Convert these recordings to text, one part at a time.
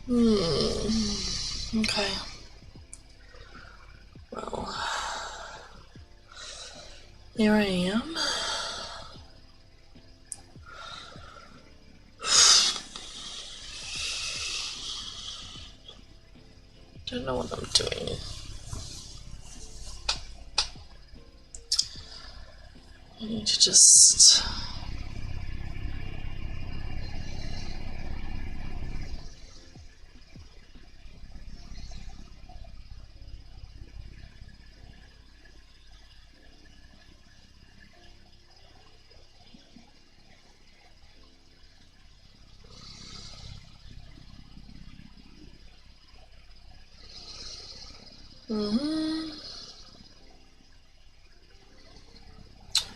Okay. Well, here I am. Don't know what I'm doing. I need to just...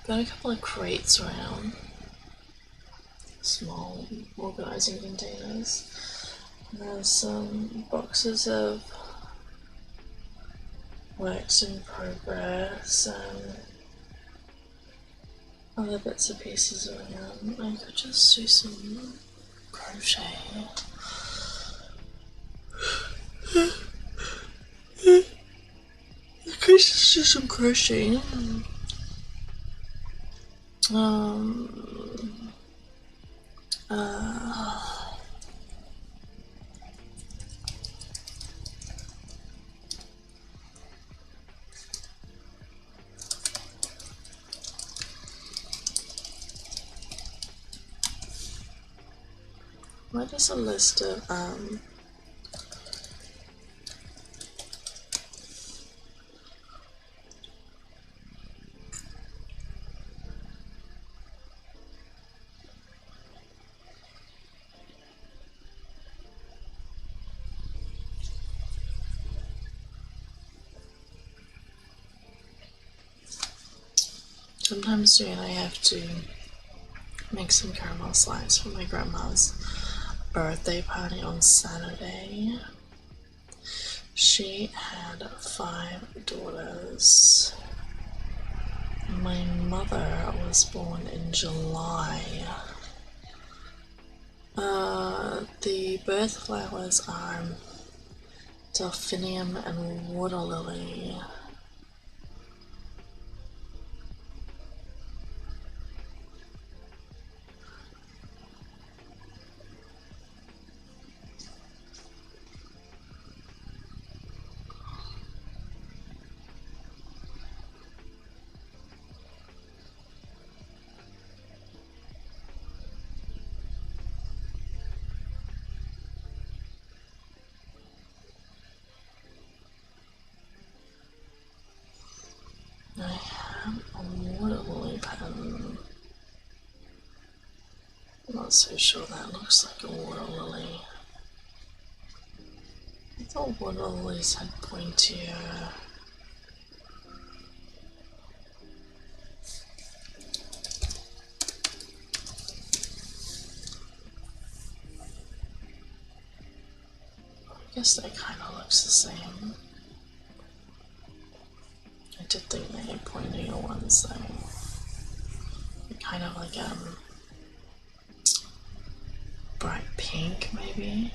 Got a couple of crates around. Small organizing containers. And there's some boxes of works in progress and other bits and pieces around. I could just do some crochet. I could just do some crocheting. What is a list of sometimes soon I have to make some caramel slides for my grandma's birthday party on Saturday. She had 5 daughters. My mother was born in July. The birth flowers are delphinium and water lily. I have a water lily pattern. I'm not so sure that looks like a water lily. I thought water lilies had pointier. I guess that kind of looks the same. I did think they had pointier ones though. Kind of like bright pink maybe.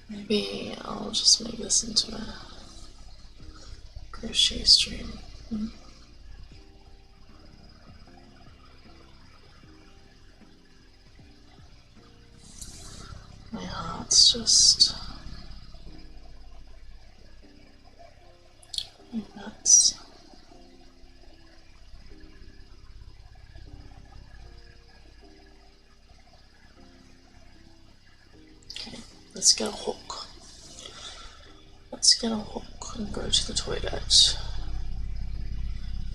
Maybe I'll just make this into a crochet stream. My heart's just nuts. Okay, let's get a hook. Let's get a hook and go to the toilet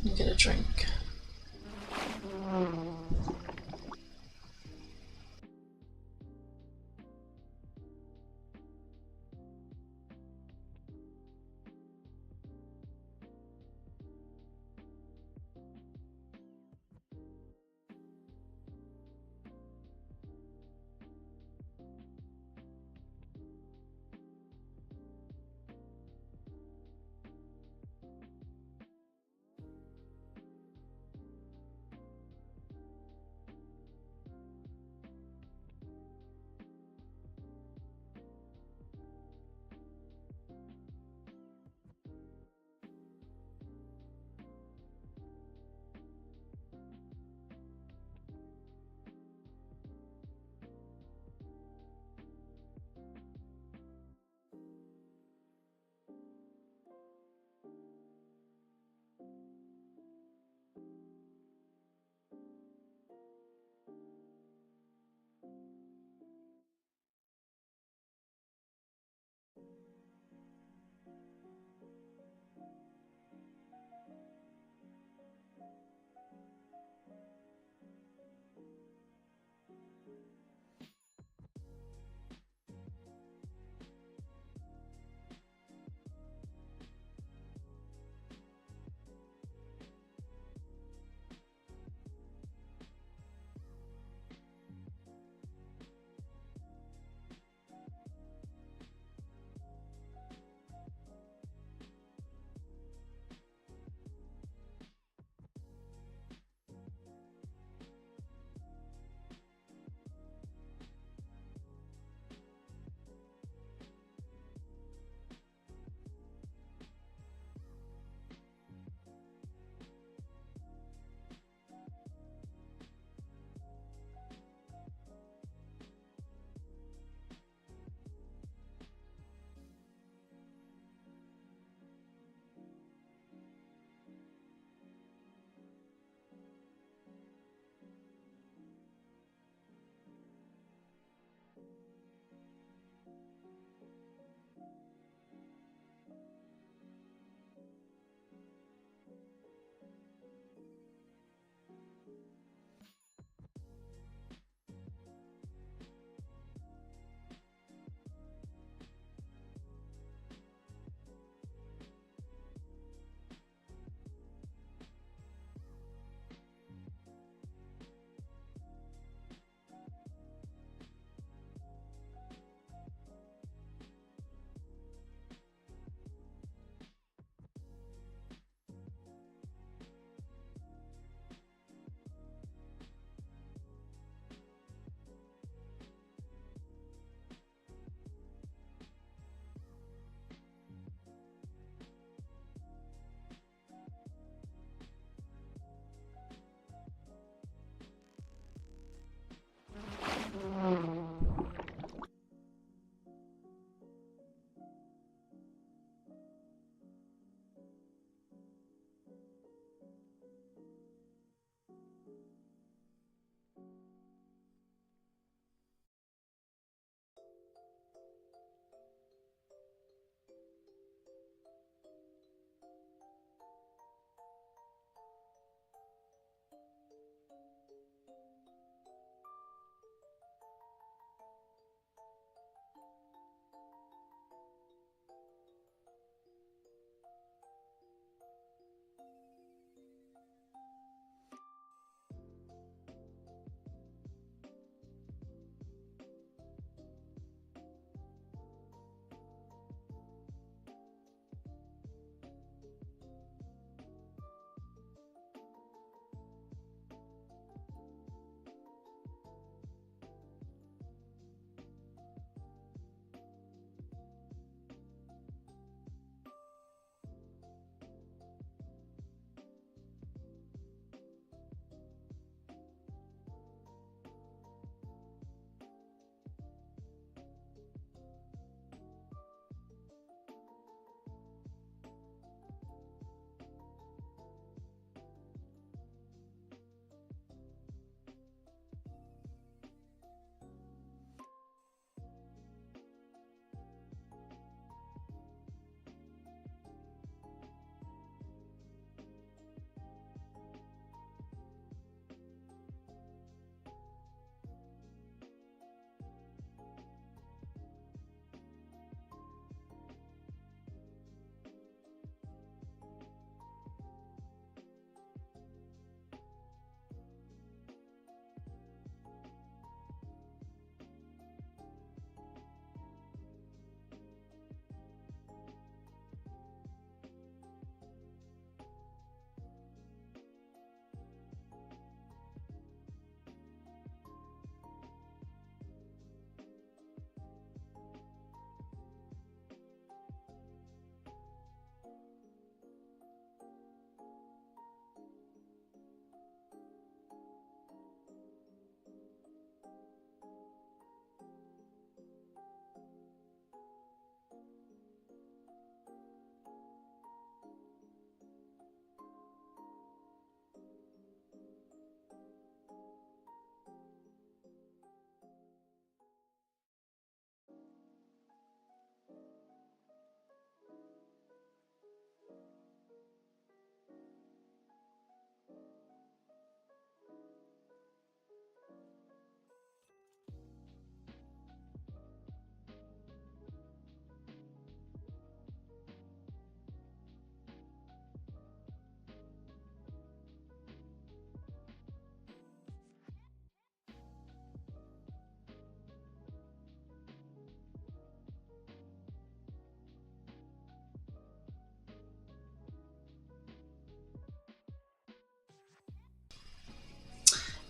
and get a drink.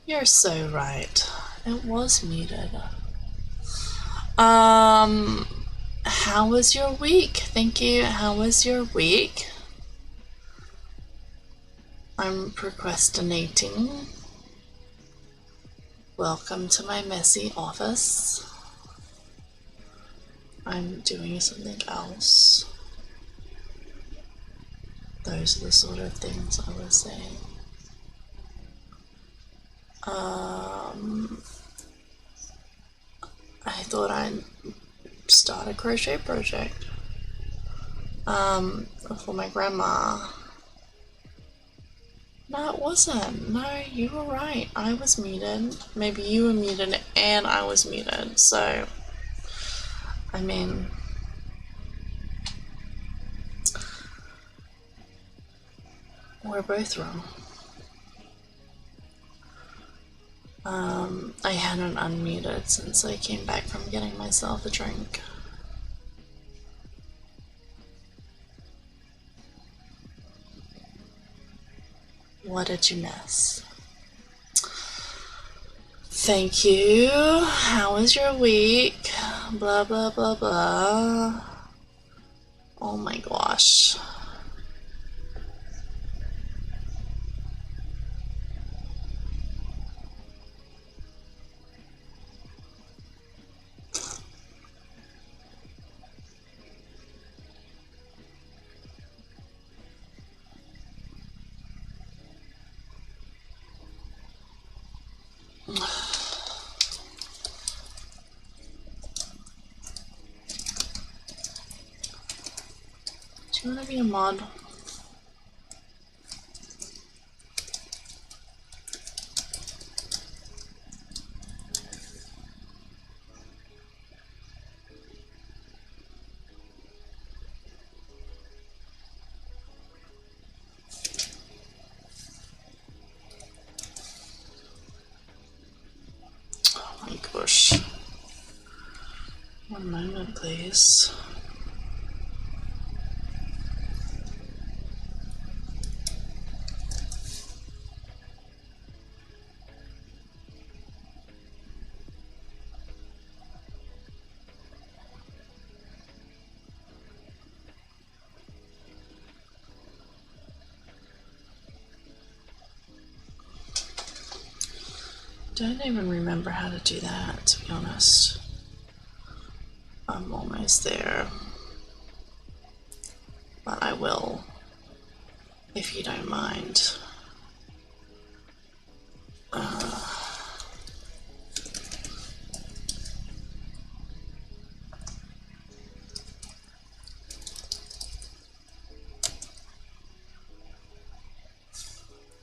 You're so right. It was muted. How was your week? Thank you. How was your week? I'm procrastinating. Welcome to my messy office. I'm doing something else. Those are the sort of things I was saying. I thought I'd start a crochet project for my grandma. No, it wasn't. No, you were right. I was muted. Maybe you were muted and I was muted. So, I mean, we're both wrong. I hadn't unmuted since I came back from getting myself a drink. What did you miss? Thank you. How was your week? Blah, blah, blah, blah. Oh my gosh. Do you want to be a mod? Oh my gosh. One moment, please. Don't even remember how to do that, to be honest. I'm almost there. But I will, if you don't mind.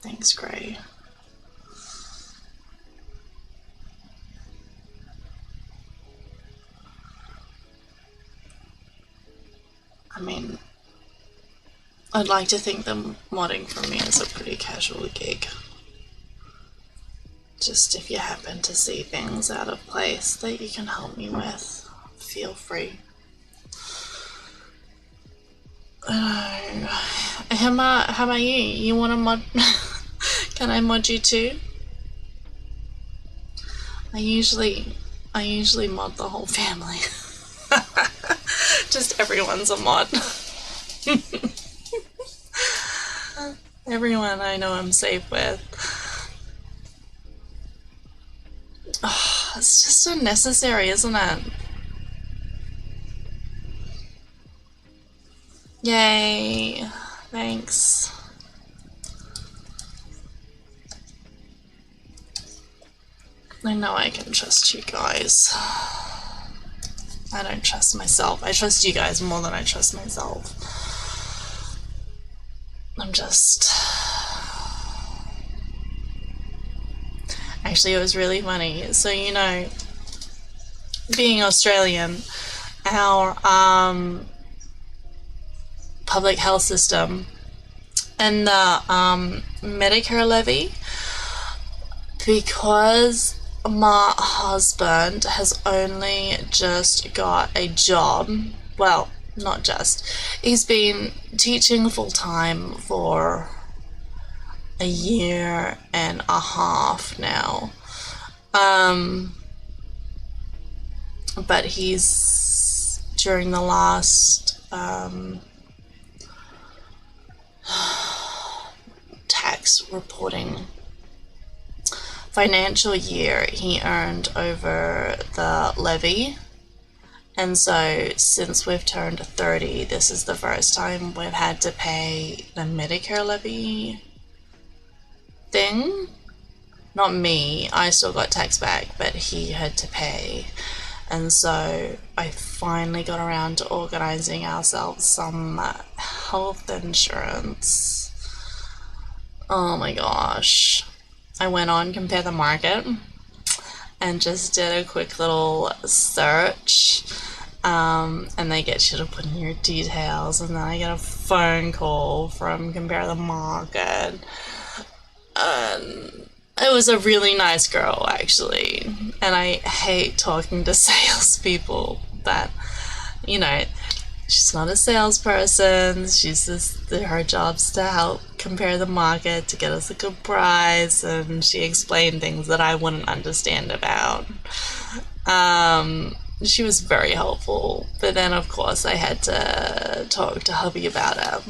Thanks, Gray. I mean, I'd like to think that modding for me is a pretty casual gig. Just if you happen to see things out of place that you can help me with, feel free. How about you? You want to mod? Can I mod you too? I usually mod the whole family. Just everyone's a mod. Everyone I know I'm safe with. Oh, it's just unnecessary, isn't it? Yay. Thanks. I know I can trust you guys. I don't trust myself. I trust you guys more than I trust myself. I'm just... Actually, it was really funny. So, you know, being Australian, our public health system and the Medicare levy, because my husband has only just got a job, well, not just, he's been teaching full-time for a year and a half now. But he's, during the last tax reporting financial year, he earned over the levy. And so since we've turned 30, this is the first time we've had to pay the Medicare levy thing. Not me, I still got tax back, but he had to pay. And so I finally got around to organising ourselves some health insurance. Oh my gosh. I went on Compare the Market and just did a quick little search, and they get you to put in your details, and then I get a phone call from Compare the Market, and it was a really nice girl, actually, and I hate talking to salespeople, but, you know, she's not a salesperson. She's just, her job's to help compare the market to get us a good price, and she explained things that I wouldn't understand about. She was very helpful, but then of course I had to talk to hubby about it.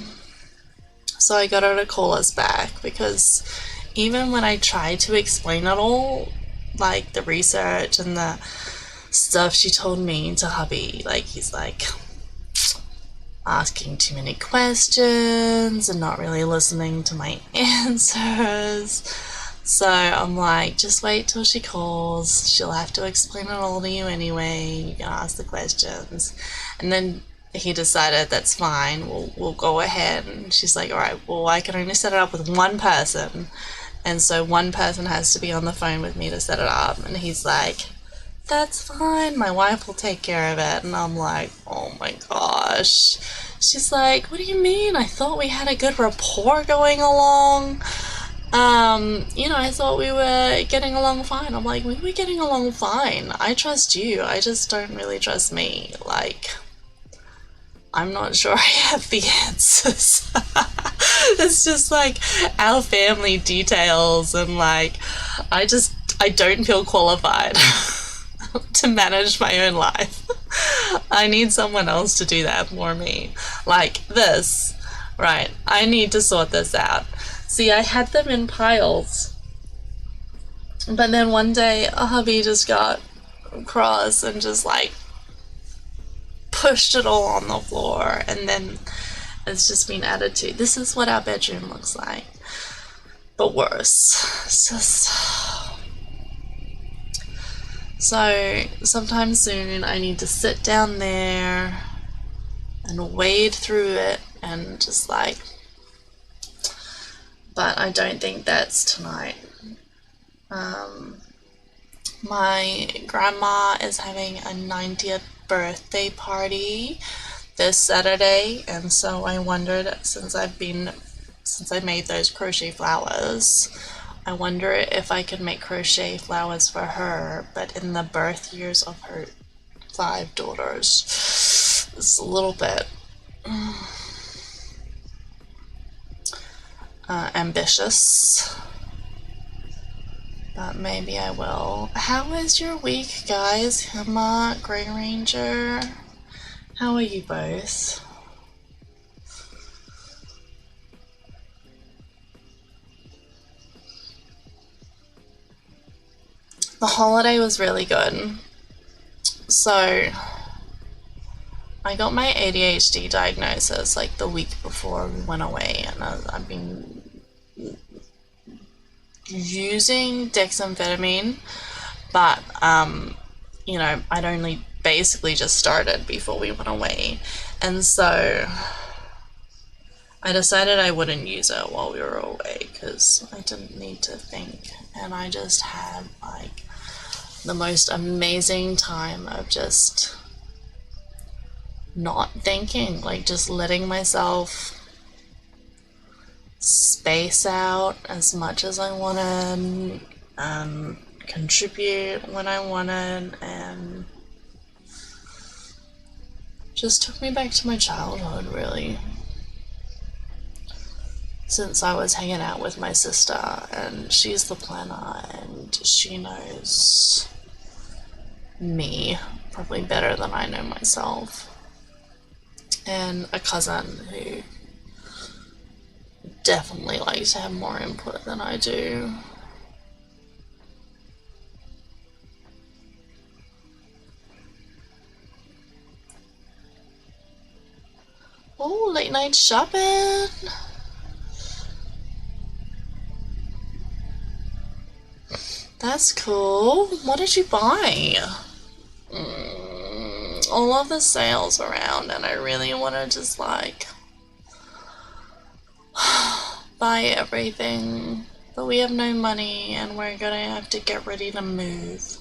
So I got her to call us back, because even when I tried to explain it all, like the research and the stuff she told me to hubby, like, he's like asking too many questions and not really listening to my answers. So I'm like, just wait till she calls. She'll have to explain it all to you anyway. You can ask the questions. And then he decided that's fine. We'll go ahead. And she's like, all right, well, I can only set it up with one person. And so one person has to be on the phone with me to set it up. And he's like, that's fine, my wife will take care of it. And I'm like, oh my gosh. She's like, what do you mean? I thought we had a good rapport going along. I thought we were getting along fine. I'm like, we were getting along fine. I trust you. I just don't really trust me. Like, I'm not sure I have the answers. It's just like our family details, and like, I don't feel qualified to manage my own life. I need someone else to do that for me. Like this, right? I need to sort this out. See, I had them in piles, but then one day a hubby just got cross and just like pushed it all on the floor, and then it's just been added to. This is what our bedroom looks like, but worse. It's just... So sometime soon I need to sit down there and wade through it and just like, but I don't think that's tonight. My grandma is having a 90th birthday party this Saturday, and so I wondered, since I made those crochet flowers, I wonder if I could make crochet flowers for her, but in the birth years of her 5 daughters. It's a little bit ambitious, but maybe I will. How is your week, guys? Emma, Grey Ranger, how are you both? The holiday was really good. So I got my ADHD diagnosis like the week before we went away, and I've been using dexamphetamine, but I'd only basically just started before we went away, and so I decided I wouldn't use it while we were away because I didn't need to think, and I just had like the most amazing time of just not thinking, like just letting myself space out as much as I wanted and contribute when I wanted, and just took me back to my childhood, really. since I was hanging out with my sister, and she's the planner and she knows me probably better than I know myself. And a cousin who definitely likes to have more input than I do. Oh, late night shopping! That's cool. What did you buy? All of the sales around, and I really want to just like buy everything, but we have no money and we're gonna have to get ready to move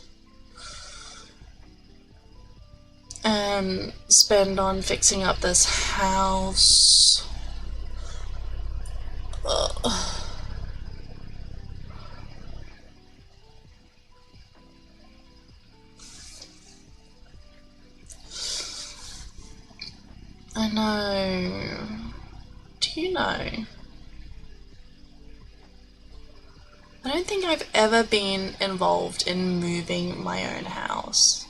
and spend on fixing up this house. I know. Do you know? I don't think I've ever been involved in moving my own house.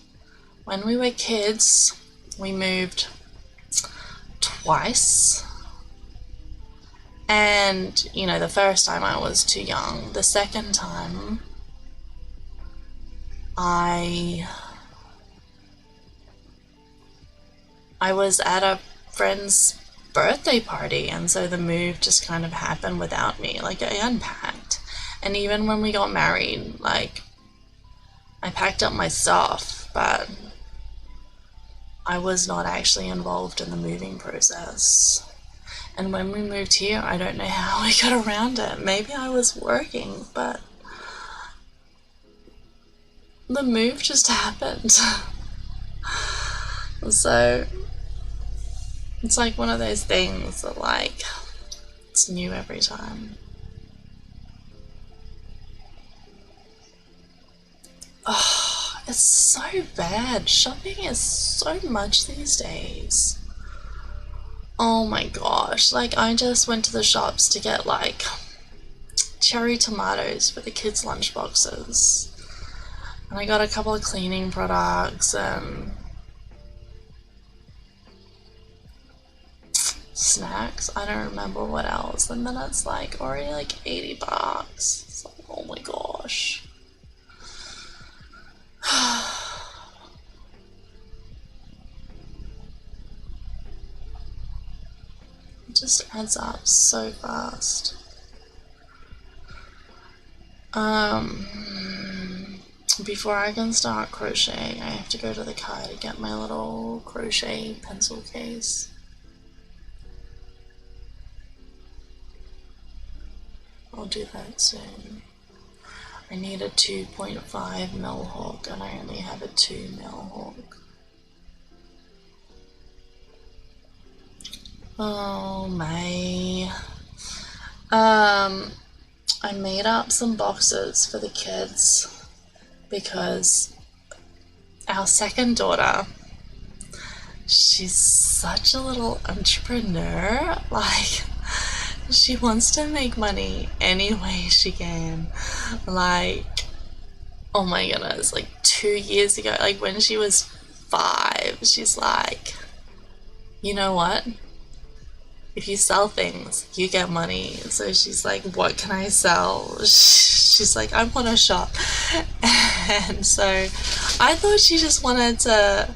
When we were kids, we moved twice. And, you know, the first time I was too young. The second time, I was at a friend's birthday party, and so the move just kind of happened without me. Like, I unpacked. And even when we got married, like, I packed up my stuff, but I was not actually involved in the moving process. And when we moved here, I don't know how we got around it. Maybe I was working, but the move just happened. So it's like one of those things that, like, it's new every time. Oh, it's so bad. Shopping is so much these days. Oh my gosh. Like, I just went to the shops to get, like, cherry tomatoes for the kids' lunch boxes. And I got a couple of cleaning products and snacks. I don't remember what else. And then it's like already like $80. It's like, oh my gosh. It just adds up so fast. Before I can start crocheting, I have to go to the car to get my little crochet pencil case. I'll do that soon. I need a 2.5mm hook and I only have a 2mm hook. Oh my. I made up some boxes for the kids because our second daughter, she's such a little entrepreneur. Like, she wants to make money any way she can. Like, oh my goodness, like 2 years ago, like when she was 5, she's like, you know what? If you sell things, you get money. So she's like, what can I sell? She's like, I want to shop. And so I thought she just wanted to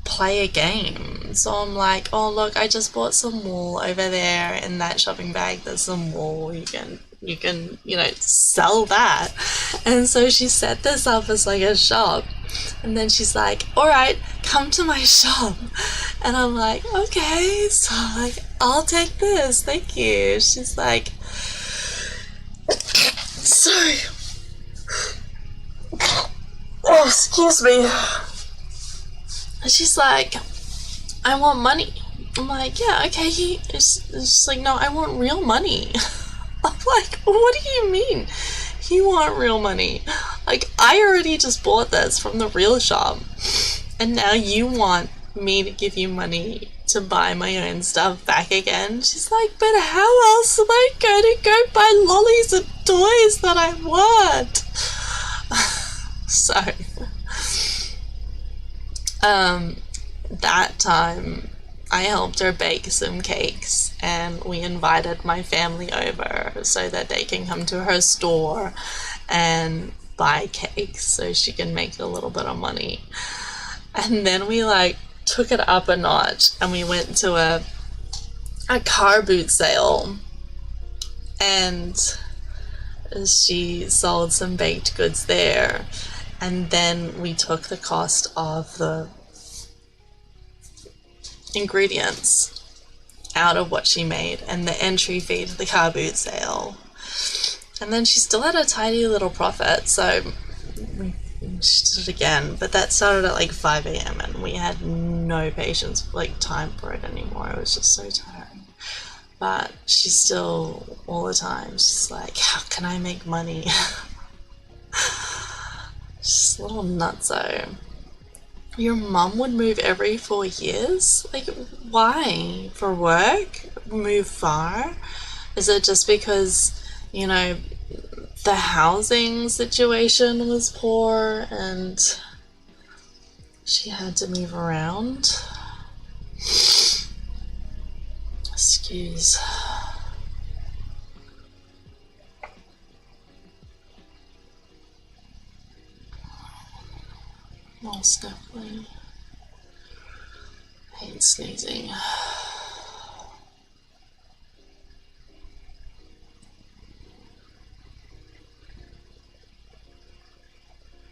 play a game. So I'm like, oh look, I just bought some wool over there in that shopping bag. There's some wool. You can, you know, sell that. And so she set this up as like a shop. And then she's like, all right, come to my shop. And I'm like, okay. So I'm like, I'll take this. Thank you. She's like, sorry. Oh, excuse me. And she's like, I want money. I'm like, yeah, okay. She's like, no, I want real money. I'm like, what do you mean you want real money? Like, I already just bought this from the real shop, and now you want me to give you money to buy my own stuff back again. She's like, but how else am I going to go buy lollies and toys that I want? So, that time I helped her bake some cakes, and we invited my family over so that they can come to her store and buy cakes so she can make a little bit of money. And then we like took it up a notch and we went to a car boot sale, and she sold some baked goods there, and then we took the cost of the ingredients out of what she made and the entry fee to the car boot sale, and then she still had a tiny little profit. So she did it again, but that started at like 5 a.m. and we had no patience, like time for it anymore. It was just so tiring. But she's still all the time, she's like, how can I make money? She's a little nutso. Your mum would move every 4 years? Like, why? For work? Move far? Is it just because, you know, the housing situation was poor and she had to move around? Excuse. More sniffling. I hate sneezing.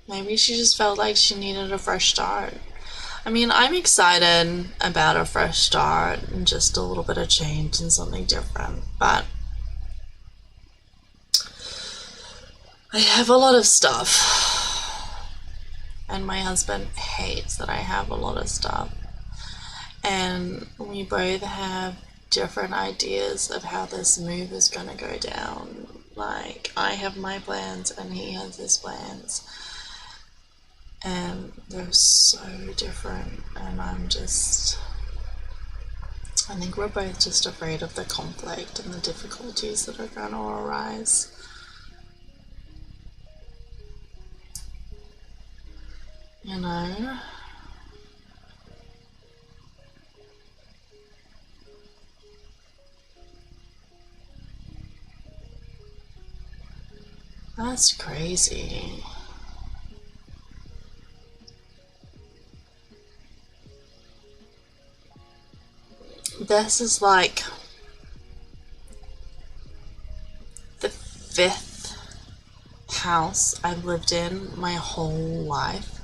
Maybe she just felt like she needed a fresh start. I mean, I'm excited about a fresh start and just a little bit of change and something different, but I have a lot of stuff, and my husband hates that I have a lot of stuff, and we both have different ideas of how this move is going to go down. Like, I have my plans and he has his plans, and they're so different, and I think we're both just afraid of the conflict and the difficulties that are going to arise. You know? That's crazy. This is like the 5th house I've lived in my whole life.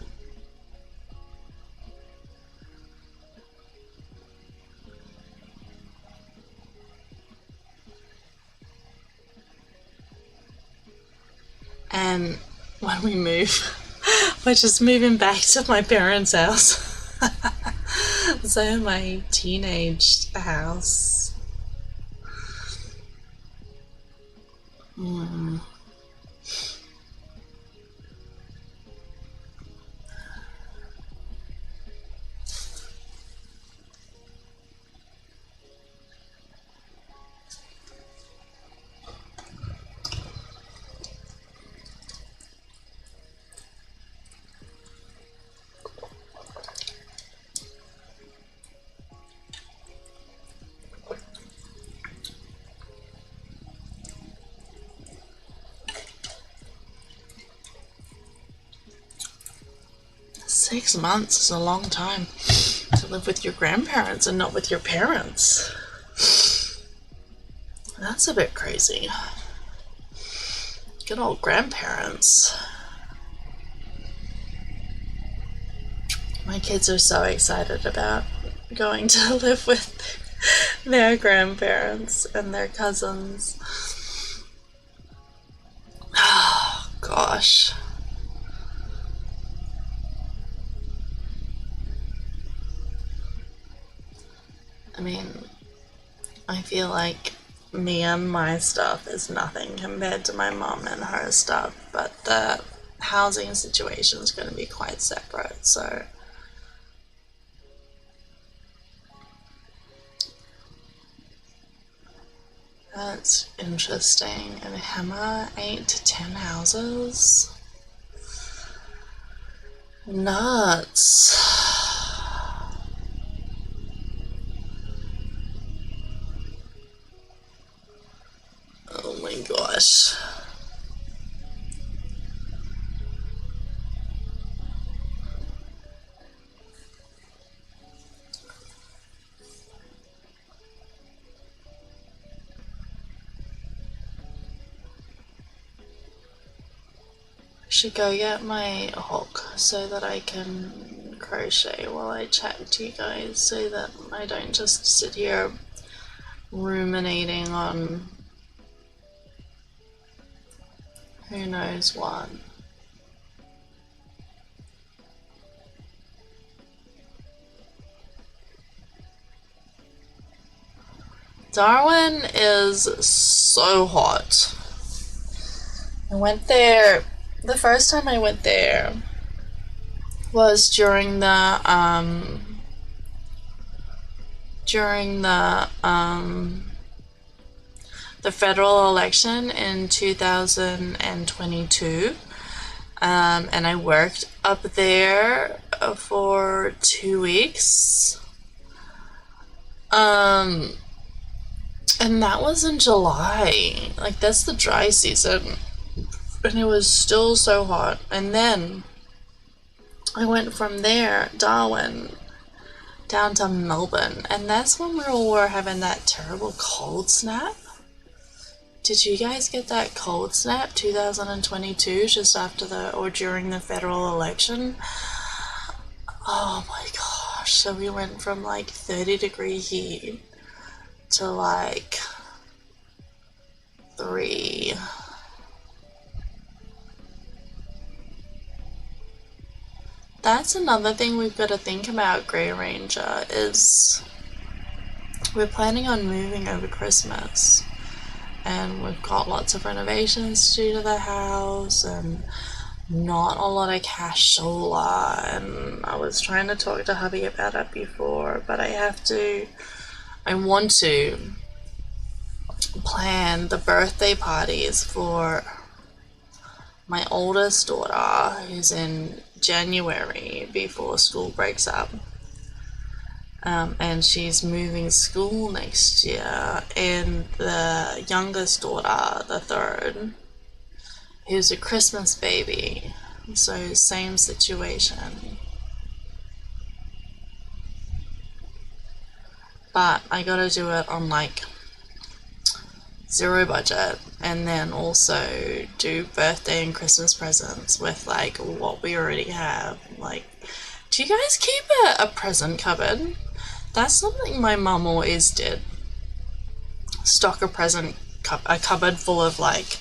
And when we move, we're just moving back to my parents' house. So my teenage house. Mm. 6 months is a long time to live with your grandparents and not with your parents. That's a bit crazy. Good old grandparents. My kids are so excited about going to live with their grandparents and their cousins. Oh, gosh. I mean, I feel like me and my stuff is nothing compared to my mom and her stuff, but the housing situation is going to be quite separate, so That's interesting. And Hammer 8 to 10 houses? Nuts. Oh my gosh. Should go get my hook so that I can crochet while I chat to you guys, so that I don't just sit here ruminating on who knows what. Darwin is so hot. I went there, the first time I went there was during the federal election in 2022, and I worked up there for 2 weeks, and that was in July. Like, that's the dry season, and it was still so hot. And then I went from there, Darwin, down to Melbourne, and that's when we all were having that terrible cold snap. Did you guys get that cold snap 2022, just after or during the federal election? Oh my gosh. So we went from like 30-degree heat to like 3. That's another thing we've got to think about, Grey Ranger, is we're planning on moving over Christmas, and we've got lots of renovations to do to the house and not a lot of cash solar, and I was trying to talk to hubby about it before, but I want to plan the birthday parties for my oldest daughter, who's in January before school breaks up, and she's moving school next year, and the youngest daughter, the third, who's a Christmas baby, so same situation. But I gotta do it on like zero budget, and then also do birthday and Christmas presents with like what we already have. Like, do you guys keep a present cupboard? That's something my mum always did. Stock a cupboard full of like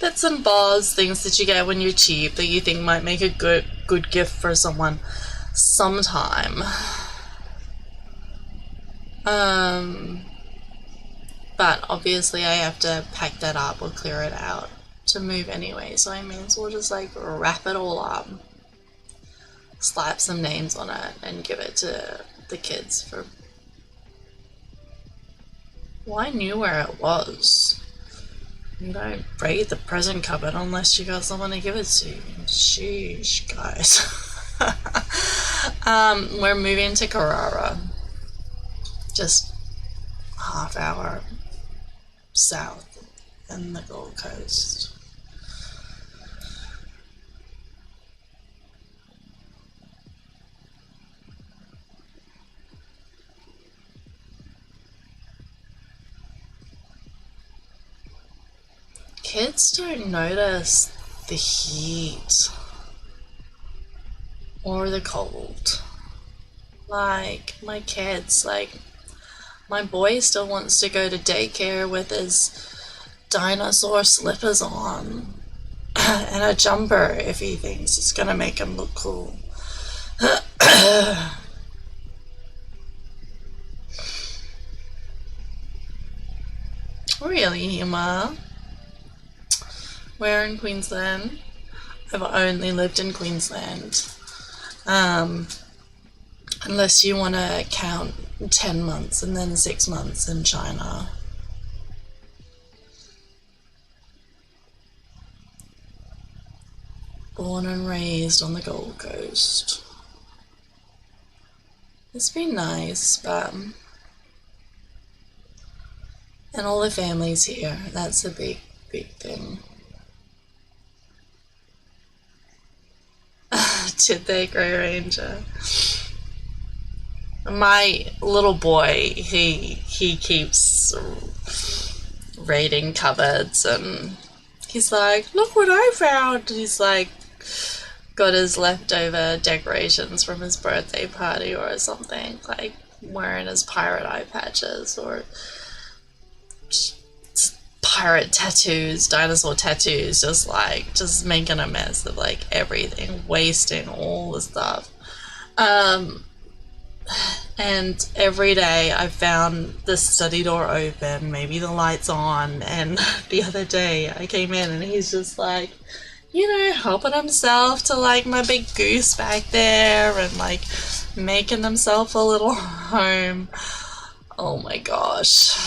bits and bobs, things that you get when you're cheap that you think might make a good gift for someone sometime. But obviously I have to pack that up or clear it out to move anyway, so I may as well just like wrap it all up, slap some names on it, and give it to the kids for... Well, I knew where it was. You don't raid the present cupboard unless you got someone to give it to. Sheesh, guys. We're moving to Carrara, just half-hour south in the Gold Coast. Kids don't notice the heat or the cold. Like, my kids, like, my boy still wants to go to daycare with his dinosaur slippers on and a jumper if he thinks it's gonna make him look cool. Really, Emma? Where in Queensland? I've only lived in Queensland. Unless you want to count 10 months and then 6 months in China. born and raised on the Gold Coast. It's been nice, but and all the families here, that's a big thing. Did they, Grey Ranger? My little boy, he keeps raiding cupboards and he's like, look what I found. He's like got his leftover decorations from his birthday party or something, like wearing his pirate eye patches or pirate tattoos, dinosaur tattoos, just making a mess of like everything, wasting all the stuff. And every day I found the study door open, maybe the lights on, and the other day I came in and he's just like, helping himself to like my big goose back there and like making himself a little home. Oh my gosh.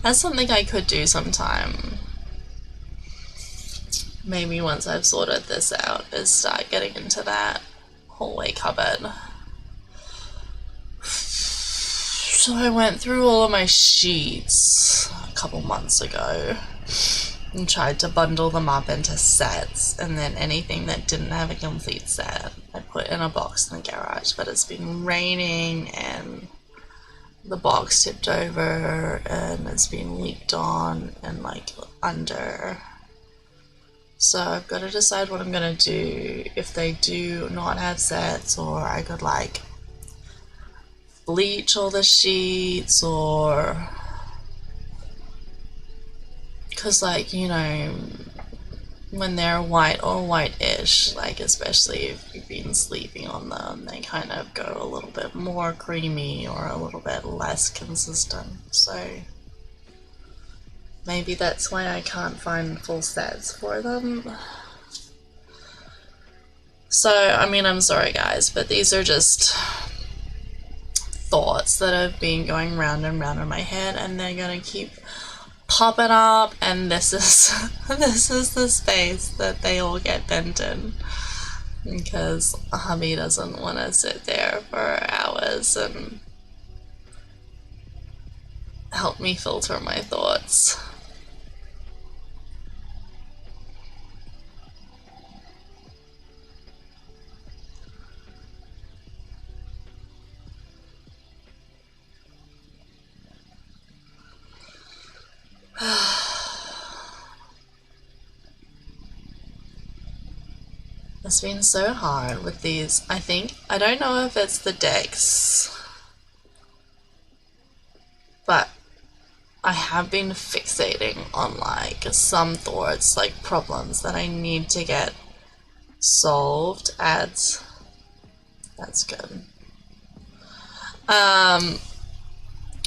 That's something I could do sometime. Maybe once I've sorted this out, is start getting into that hallway cupboard. So I went through all of my sheets a couple months ago and tried to bundle them up into sets, and then anything that didn't have a complete set I put in a box in the garage, but it's been raining and the box tipped over and it's been leaked on and like under. So I've got to decide what I'm going to do if they do not have sets, or I could like bleach all the sheets, or because like, when they're white or white-ish, like especially if you've been sleeping on them, they kind of go a little bit more creamy or a little bit less consistent. So maybe that's why I can't find full sets for them. So, I mean, I'm sorry guys, but these are just thoughts that have been going round and round in my head, and they're gonna keep popping up, and this is the space that they all get bent in, because hubby doesn't want to sit there for hours and help me filter my thoughts. It's been so hard with these. I don't know if it's the decks, but I have been fixating on like some thoughts, like problems that I need to get solved. Ads. That's good.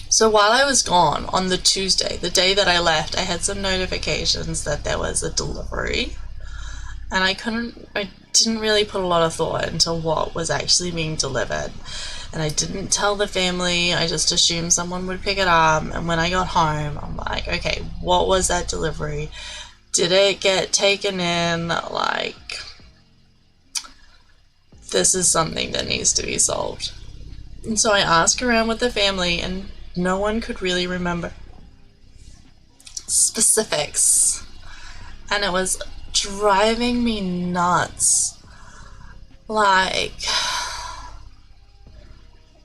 So while I was gone on the Tuesday, the day that I left, I had some notifications that there was a delivery, and I didn't really put a lot of thought into what was actually being delivered, and I didn't tell the family. I just assumed someone would pick it up, and when I got home, I'm like, okay, what was that delivery? Did it get taken in? Like, this is something that needs to be solved. And so I asked around with the family, and no one could really remember specifics, and it was driving me nuts. Like,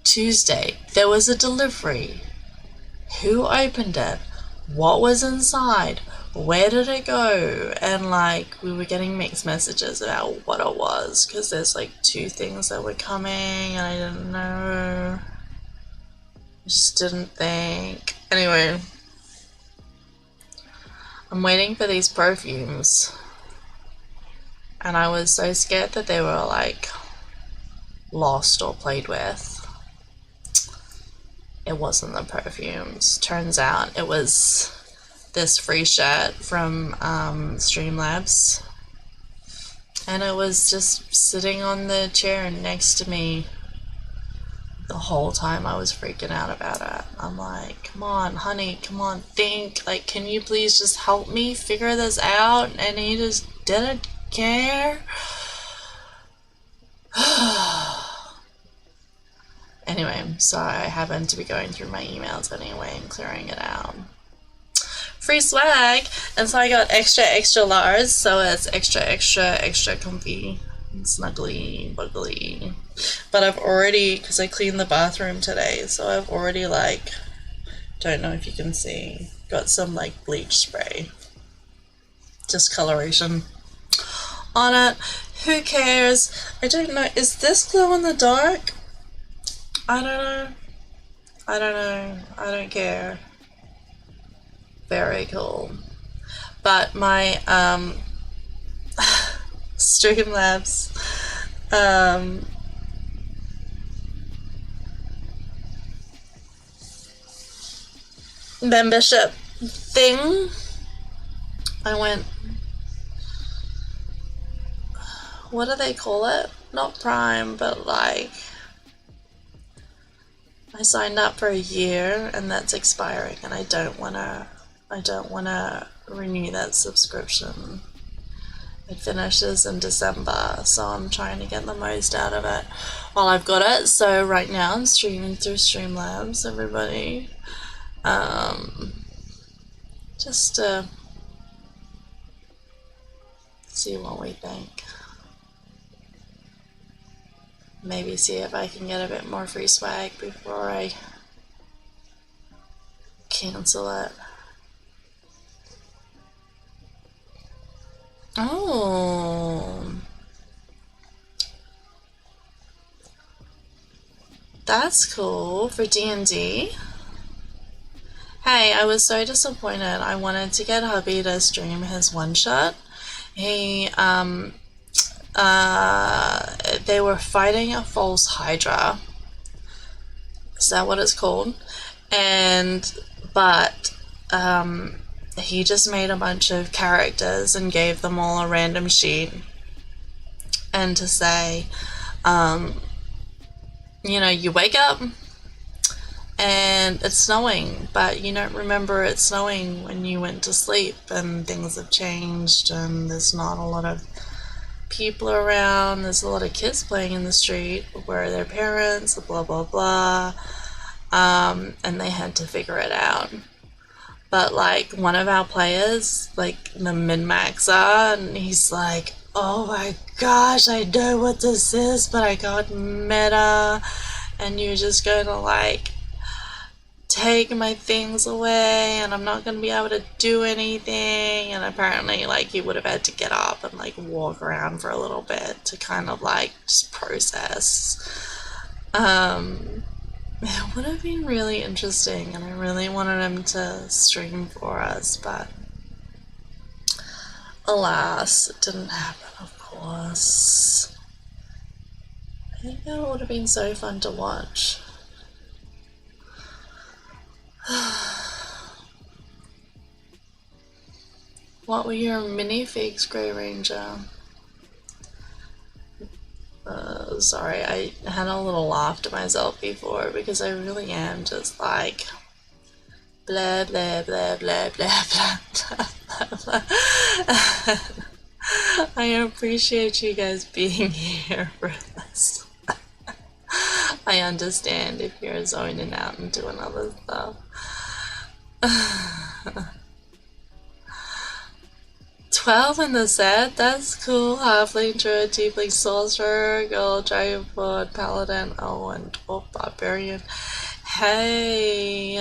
Tuesday, there was a delivery. Who opened it? What was inside? Where did it go? And like, we were getting mixed messages about what it was, because there's like 2 things that were coming and I didn't know. I just didn't think. Anyway, I'm waiting for these perfumes, and I was so scared that they were like lost or played with. It wasn't the perfumes. Turns out it was this free shirt from Streamlabs, and it was just sitting on the chair next to me the whole time I was freaking out about it. I'm like, come on, honey, come on, think. Like, can you please just help me figure this out? And he just didn't care. Anyway, so I happened to be going through my emails anyway and clearing it out. Free swag! And so I got extra large, so it's extra comfy and snuggly, buggly. But I've already, because I cleaned the bathroom today, so I've already, like, don't know if you can see, got some, like, bleach spray. Discoloration on it. Who cares? I don't know. Is this glow in the dark? I don't know. I don't care. Very cool. But my Streamlabs membership thing, I went, what do they call it? Not Prime, but like, I signed up for a year and that's expiring, and I don't wanna renew that subscription. It finishes in December, so I'm trying to get the most out of it while I've got it. So right now I'm streaming through Streamlabs, everybody. Just to see what we think. Maybe see if I can get a bit more free swag before I cancel it. Oh, that's cool for D&D. Hey, I was so disappointed. I wanted to get hubby to stream his one shot. He they were fighting a false Hydra. Is that what it's called? But he just made a bunch of characters and gave them all a random sheet, and to say, you wake up and it's snowing, but you don't remember it snowing when you went to sleep, and things have changed, and there's not a lot of people around, there's a lot of kids playing in the street, where are their parents, blah blah blah, and they had to figure it out. But like, one of our players, like the min-maxer, and he's like, oh my gosh, I know what this is, but I got meta, and you're just gonna like take my things away, and I'm not gonna be able to do anything. And apparently like he would have had to get up and like walk around for a little bit to kind of like just process. It would have been really interesting, and I really wanted him to stream for us, but alas, it didn't happen, of course. I think that would have been so fun to watch. What were your minifigs, Grey Ranger? Sorry, I had a little laugh to myself before, because I really am just like blah blah blah blah blah blah blah blah. I appreciate you guys being here for this. I understand if you're zoning out and doing other stuff. 12 in the set, that's cool. Halfling, druid, tiefling, sorcerer, gold, dragonborn, paladin, and dwarf, barbarian. Hey.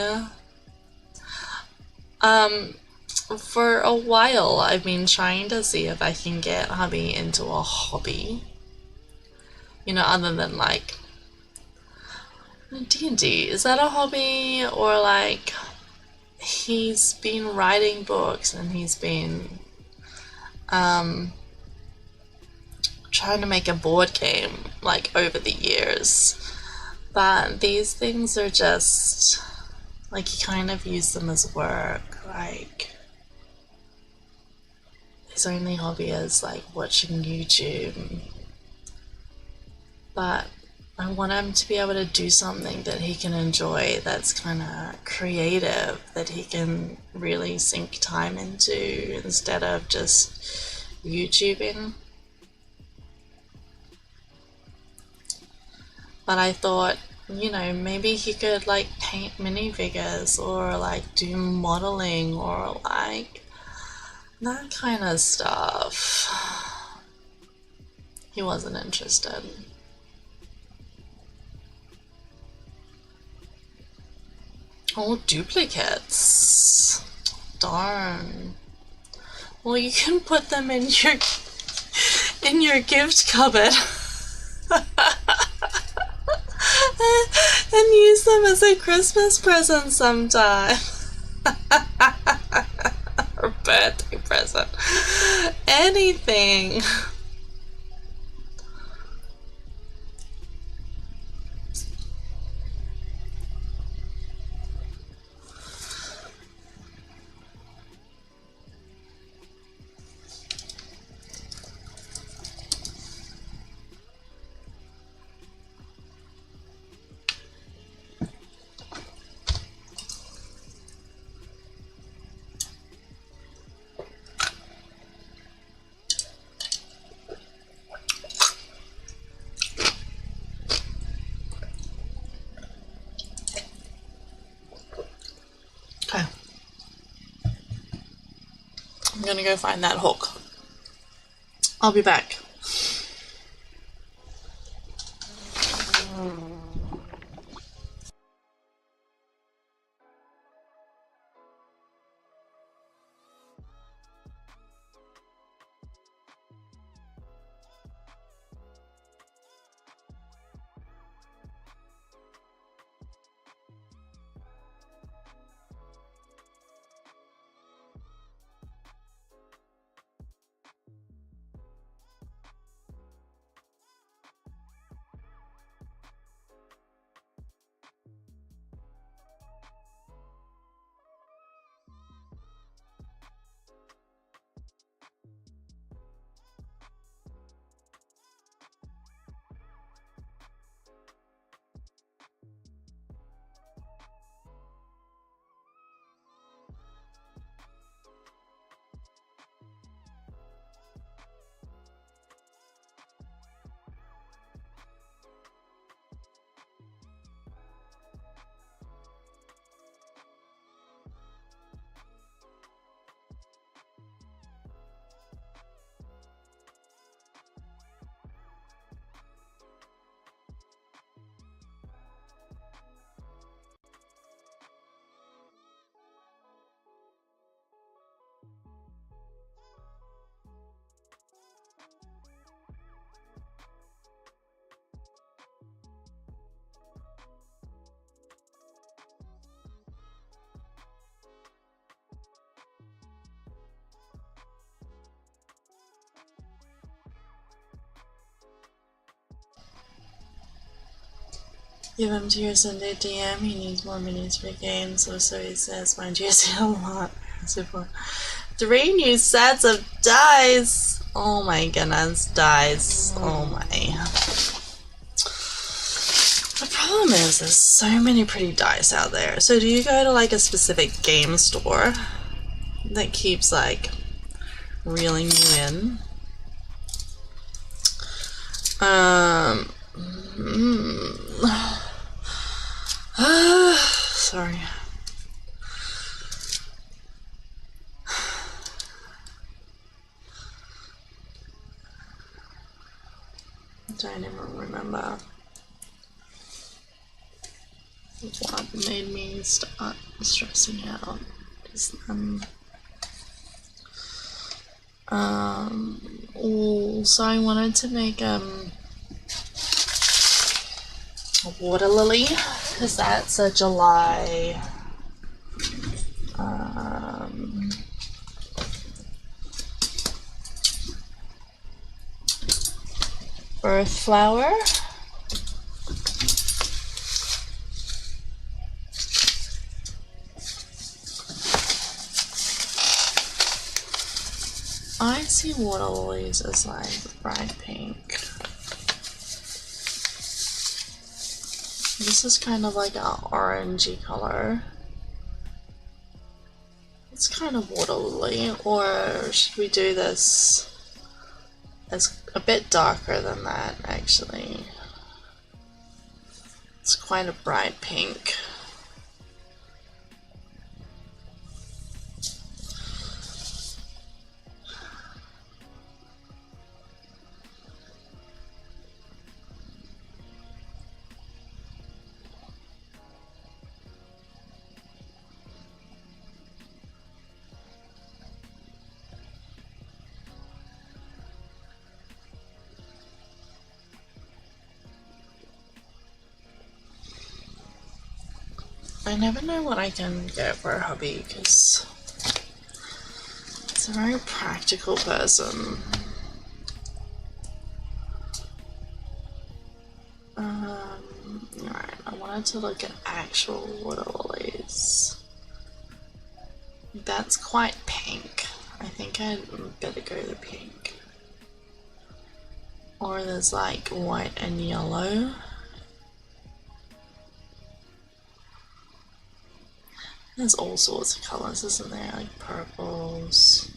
For a while I've been trying to see if I can get hubby into a hobby. Other than like D&D. Is that a hobby? Or like, he's been writing books and he's been trying to make a board game like over the years, but these things are just like, he kind of used them as work. Like, his only hobby is like watching YouTube, but I want him to be able to do something that he can enjoy, that's kind of creative, that he can really sink time into instead of just YouTubing. But I thought, maybe he could like paint minifigures or like do modeling or like that kind of stuff. He wasn't interested. Oh, duplicates. Darn. Well, you can put them in your gift cupboard and use them as a Christmas present sometime. Or birthday present. Anything. Okay. I'm gonna go find that hook. I'll be back. Give him to your Sunday DM. He needs more minis for the game, so he says. Mind you, a lot. Super. 3 new sets of dice. Oh my goodness, dice. Oh my. The problem is, there's so many pretty dice out there. So do you go to like a specific game store that keeps like reeling you in? Sorry. I don't even remember what made me start stressing out just then. So I wanted to make a water lily, because that's a July earth flower. I see water lilies as like bright pink. this is kind of like an orangey color. It's kind of waterly, or should we do this as a bit darker than that actually? It's quite a bright pink. I never know what I can get for a hobby because it's a very practical person. Alright, I wanted to look at actual water lilies. That's quite pink. I think I'd better go the pink. Or there's like white and yellow. There's all sorts of colours, isn't there? Like purples.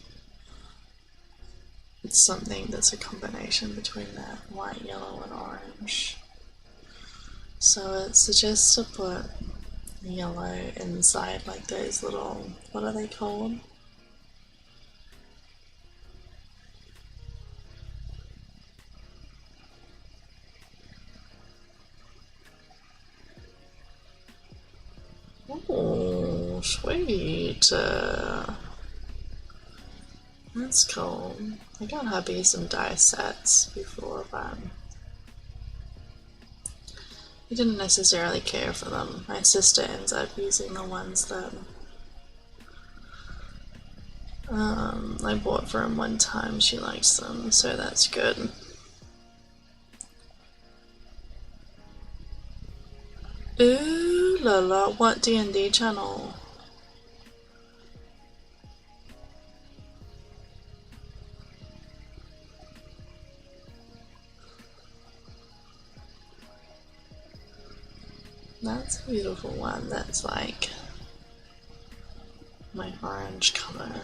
It's something that's a combination between that white, yellow, and orange. So it suggests to put yellow inside like those little, what are they called? Oh, sweet. That's cool. I got hubby some die sets before, but he didn't necessarily care for them. My sister ends up using the ones that I bought for him one time. She likes them, so that's good. Ooh la la, what D&D channel? That's a beautiful one. That's like my orange color.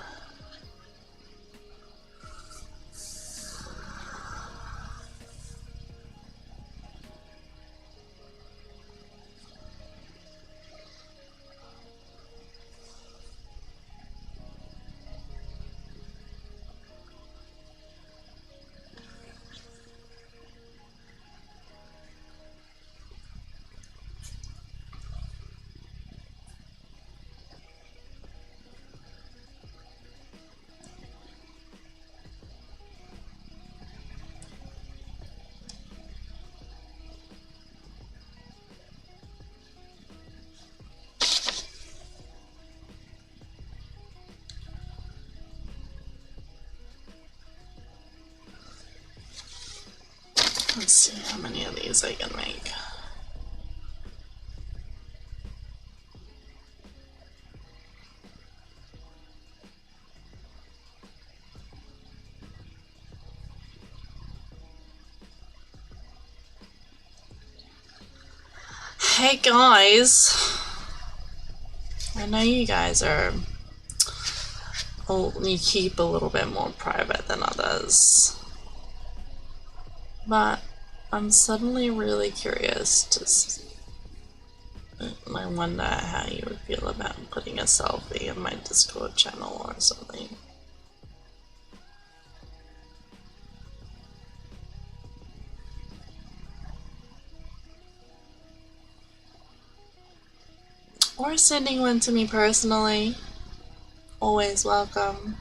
Let's see how many of these I can make. Hey guys, I know you guys are, you keep a little bit more private than others, but I'm suddenly really curious I wonder how you would feel about putting a selfie in my Discord channel or something. Or sending one to me personally. Always welcome.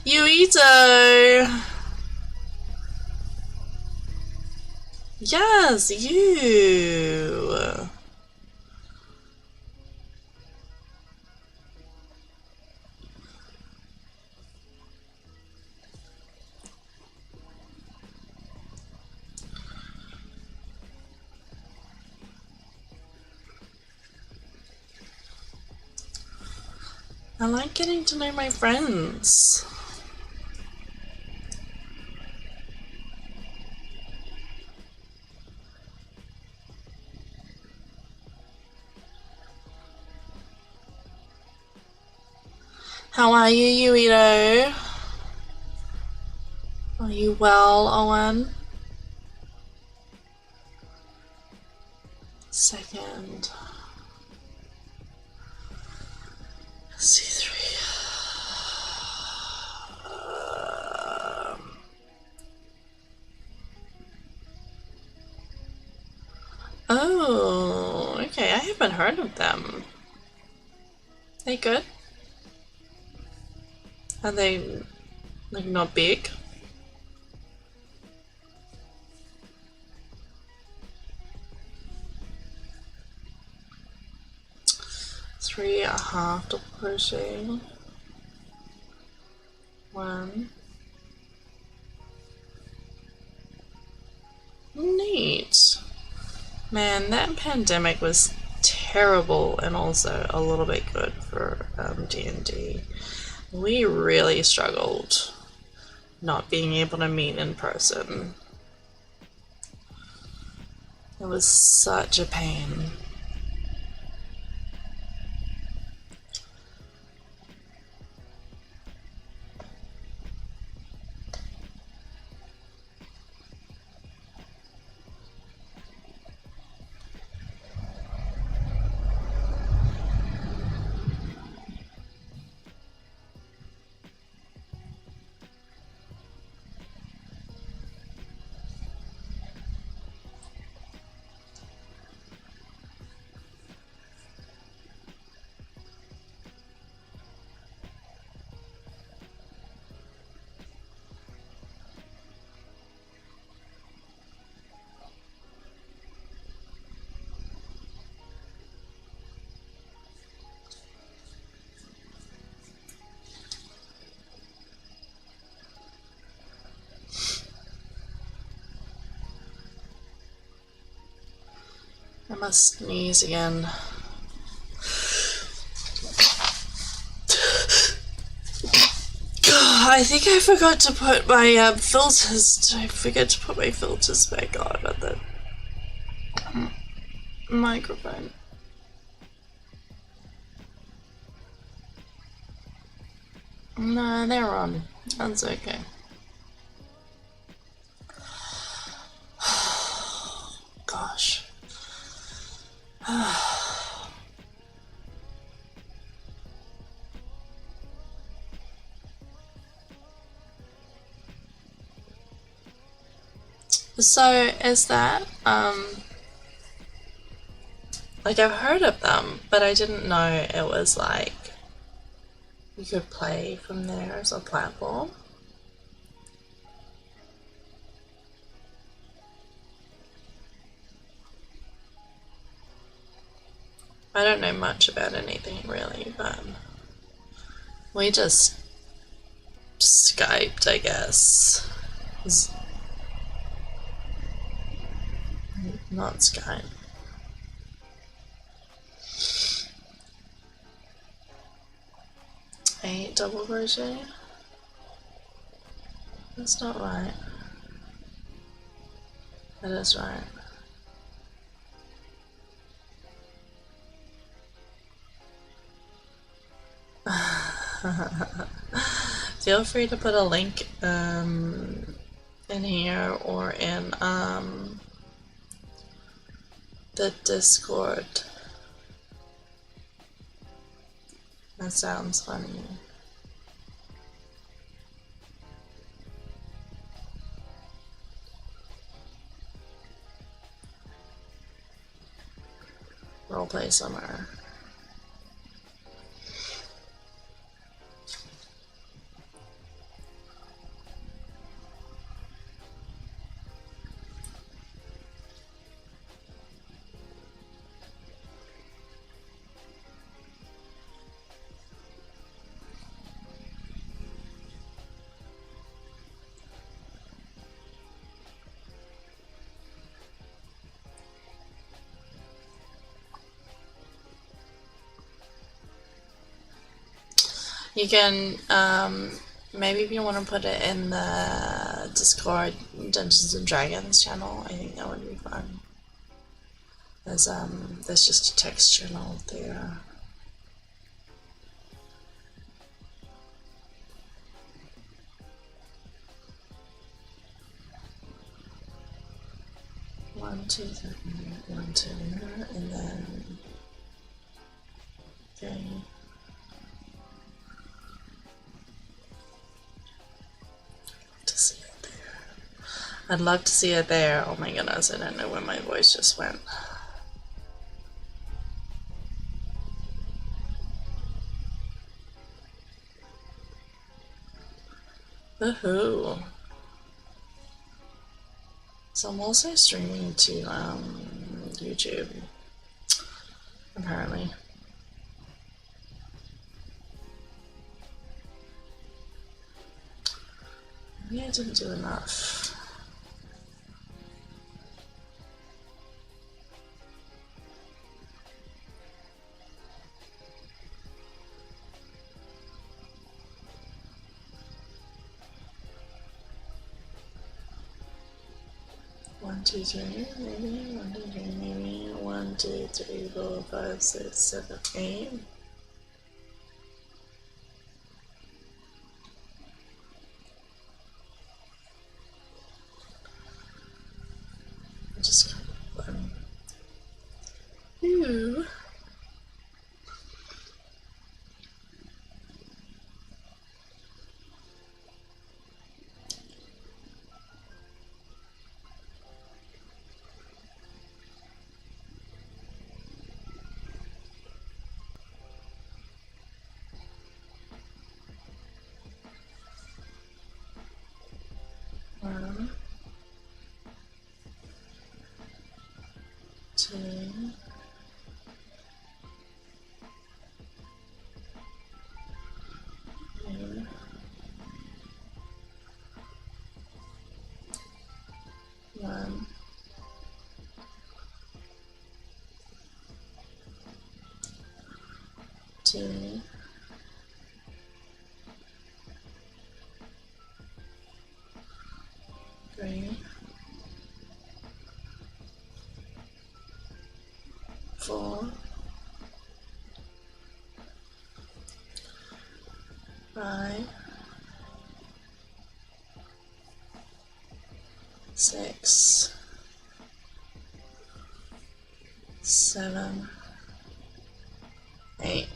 Yuito! Yes, you! I like getting to know my friends. How are you, Yuito? Are you well, Owen? Second. C3. Oh, okay. I haven't heard of them. They good? Are they like not big? Three a half double crochet. One. Neat. Man, that pandemic was terrible and also a little bit good for D&D. We really struggled not being able to meet in person. It was such a pain. I must sneeze again. I think I forgot to put my filters. I forget to put my filters back on at the microphone. No, they're on. That's okay. Gosh. So is that like I've heard of them, but I didn't know it was like you could play from there as a platform. I don't know much about anything really, but we just Skyped, I guess. Not Skype. Eight double crochet? That's not right. That is right. Feel free to put a link in here or in the Discord. That sounds funny. Roleplay somewhere. You can, maybe if you want to put it in the Discord Dungeons and Dragons channel, I think that would be fun. There's just a text channel there. 2, 3, 1, 2, and then 3. To see it there. I'd love to see it there. Oh my goodness, I don't know where my voice just went. Woohoo! So I'm also streaming to YouTube, apparently. Maybe I didn't do enough. One, two, three, maybe. 1, 2, 3, maybe. 1, 2, 3, 4, 5, 6, 7, 8. Just kind of fun. Ooh. One, 2, 3, 1, 2, 3, 4, 5, 6, 7, 8.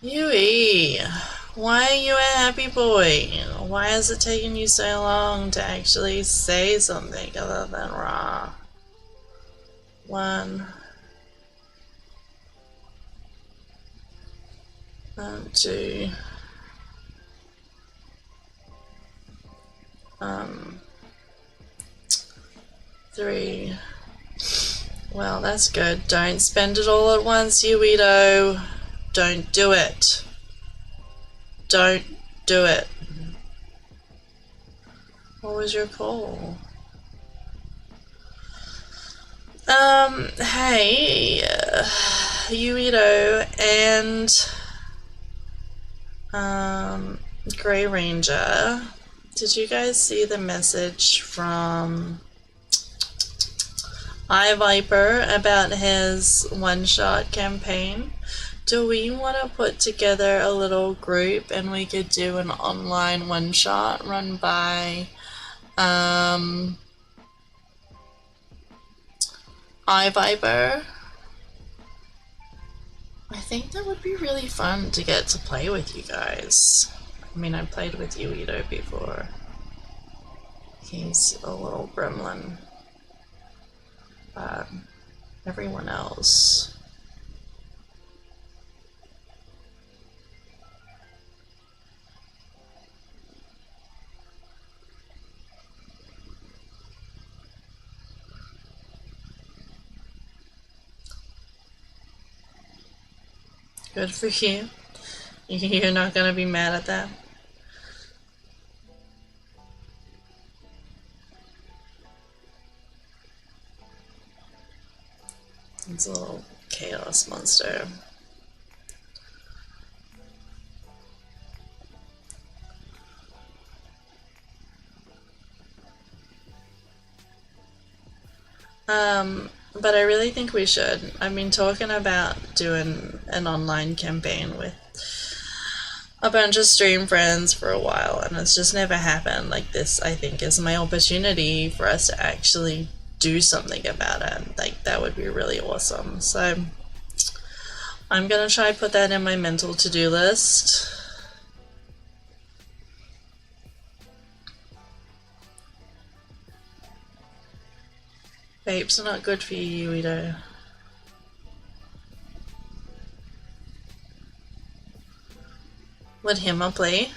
Yui, why are you a happy boy? Why is it taking you so long to actually say something other than rah? 1, 2, 3. Well, that's good. Don't spend it all at once, Yuito. Don't do it. Don't do it. What was your call? Hey, Yuito and Grey Ranger, did you guys see the message from iViper about his one-shot campaign? Do we want to put together a little group and we could do an online one-shot run by iViper? I think that would be really fun to get to play with you guys. I mean, I played with Yuito before. He's a little gremlin. But everyone else... Good for you. You're not gonna be mad at that? It's a little chaos monster. But I really think we should. I've been talking about doing an online campaign with a bunch of stream friends for a while, and it's just never happened. Like, this, I think, is my opportunity for us to actually do something about it. Like, that would be really awesome. So I'm gonna try put that in my mental to-do list. Vapes are not good for you, Udo. Would Hima play?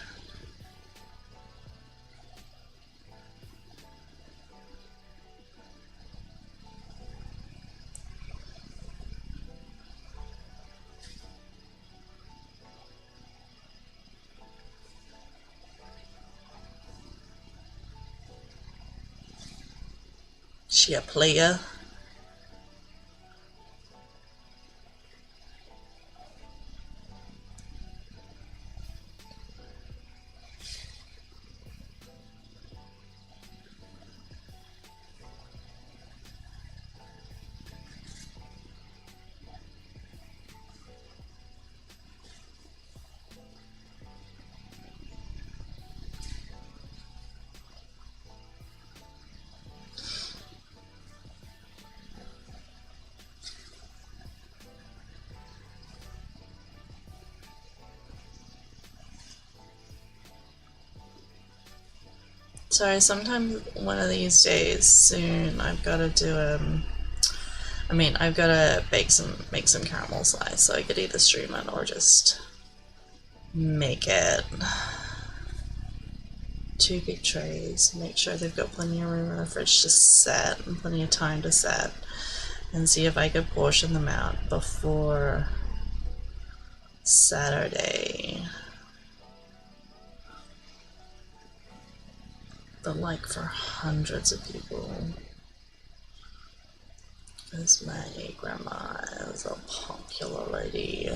She a player? So sometime one of these days soon, I've got to do I've got to make some caramel slice, so I could either stream it or just make it. 2 big trays. Make sure they've got plenty of room in the fridge to set and plenty of time to set, and see if I could portion them out before Saturday. But like for hundreds of people, because my grandma is a popular lady.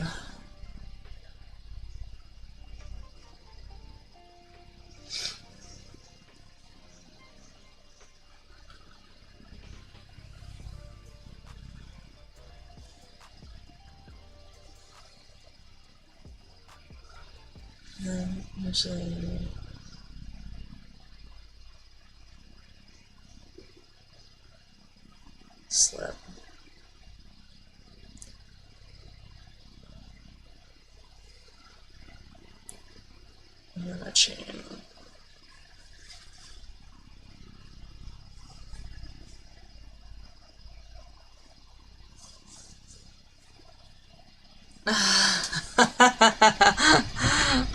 And usually slip. And then a chain.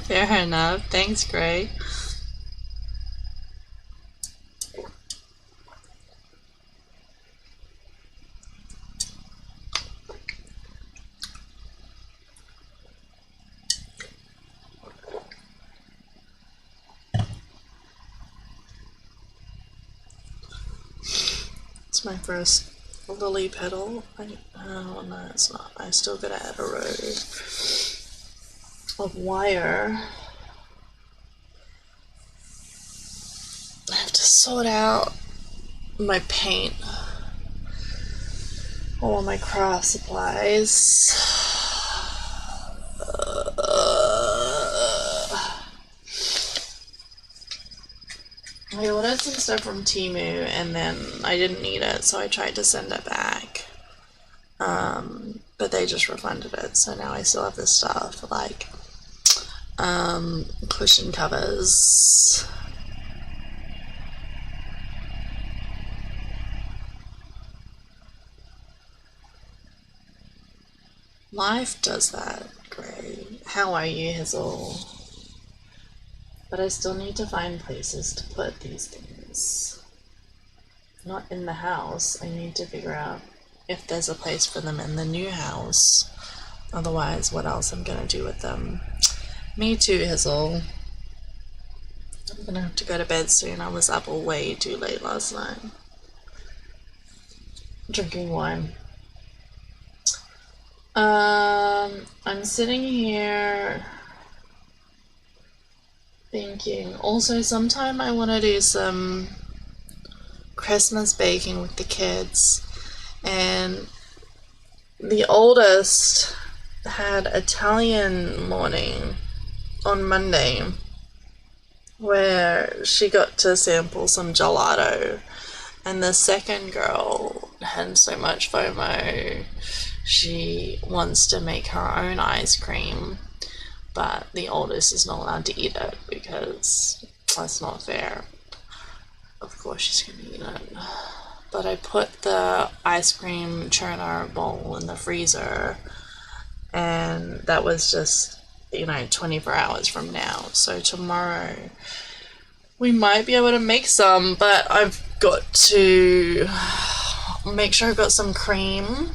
Fair enough. Thanks, Gray. It's my first lily petal. Oh no, it's not. I still gotta add a row of wire. I have to sort out my paint, all my craft supplies. I ordered some stuff from Temu and then I didn't need it, so I tried to send it back. But they just refunded it, so now I still have this stuff, like cushion covers. Life does that, Gray. How are you, Hazel? But I still need to find places to put these things. Not in the house. I need to figure out if there's a place for them in the new house. Otherwise, what else I'm gonna do with them? Me too, Hazel. I'm gonna have to go to bed soon. I was up way too late last night. Drinking wine. I'm sitting here thinking. Also, sometime I want to do some Christmas baking with the kids. And the oldest had Italian morning on Monday where she got to sample some gelato, and the second girl had so much FOMO. She wants to make her own ice cream, but the oldest is not allowed to eat it because that's not fair. Of course she's gonna eat it. But I put the ice cream churner bowl in the freezer, and that was just, 24 hours from now. So tomorrow we might be able to make some, but I've got to make sure I've got some cream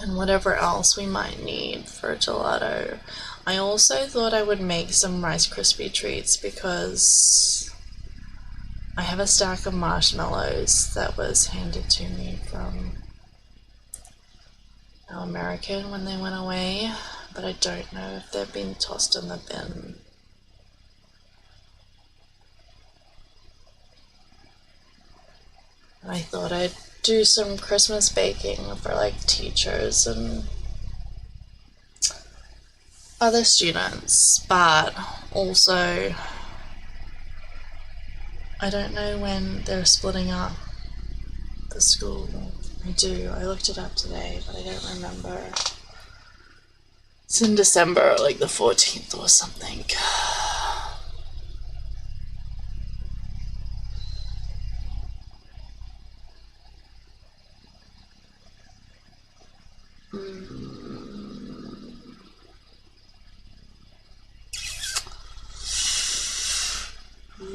and whatever else we might need for gelato. I also thought I would make some Rice Krispie treats because I have a stack of marshmallows that was handed to me from our American when they went away, but I don't know if they've been tossed in the bin. And I thought I'd do some Christmas baking for like teachers and other students, but also I don't know when they're splitting up the school. I looked it up today, but I don't remember. It's in December, like the 14th or something.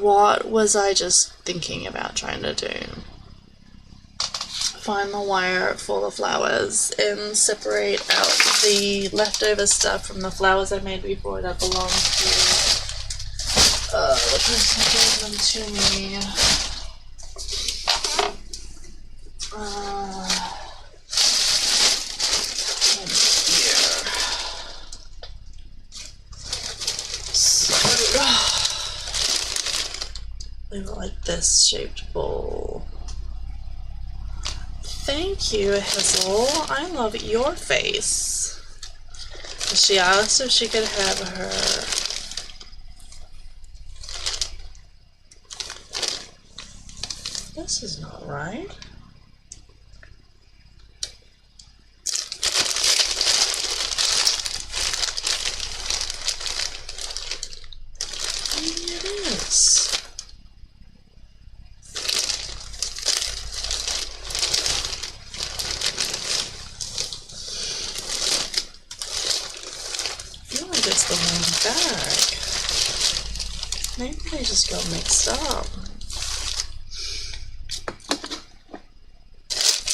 What was I just thinking about trying to do? Find the wire for the flowers and separate out the leftover stuff from the flowers I made before that belonged to the person who gave them to me. And here. So they were like this shaped bowl. Thank you, Hazel. I love your face. She asked if she could have her This is not right. Maybe it is. The wrong bag. Maybe they just got mixed up.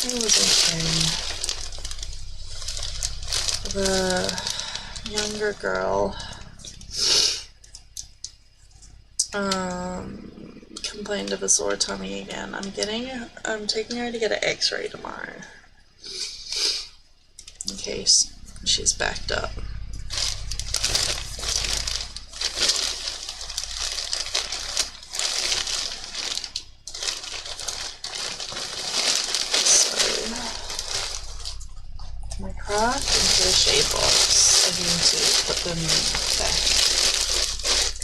It was okay. The younger girl complained of a sore tummy again. I'm taking her to get an x-ray tomorrow in case she's backed up. My craft and crochet books, I need to put them back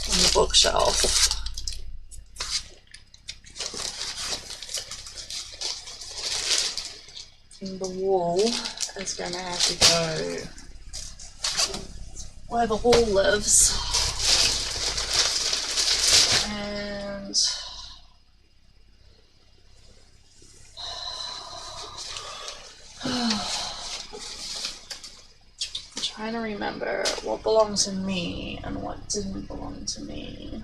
on the bookshelf. And the wool is going to have to go where the wool lives. And trying to remember what belonged to me and what didn't belong to me.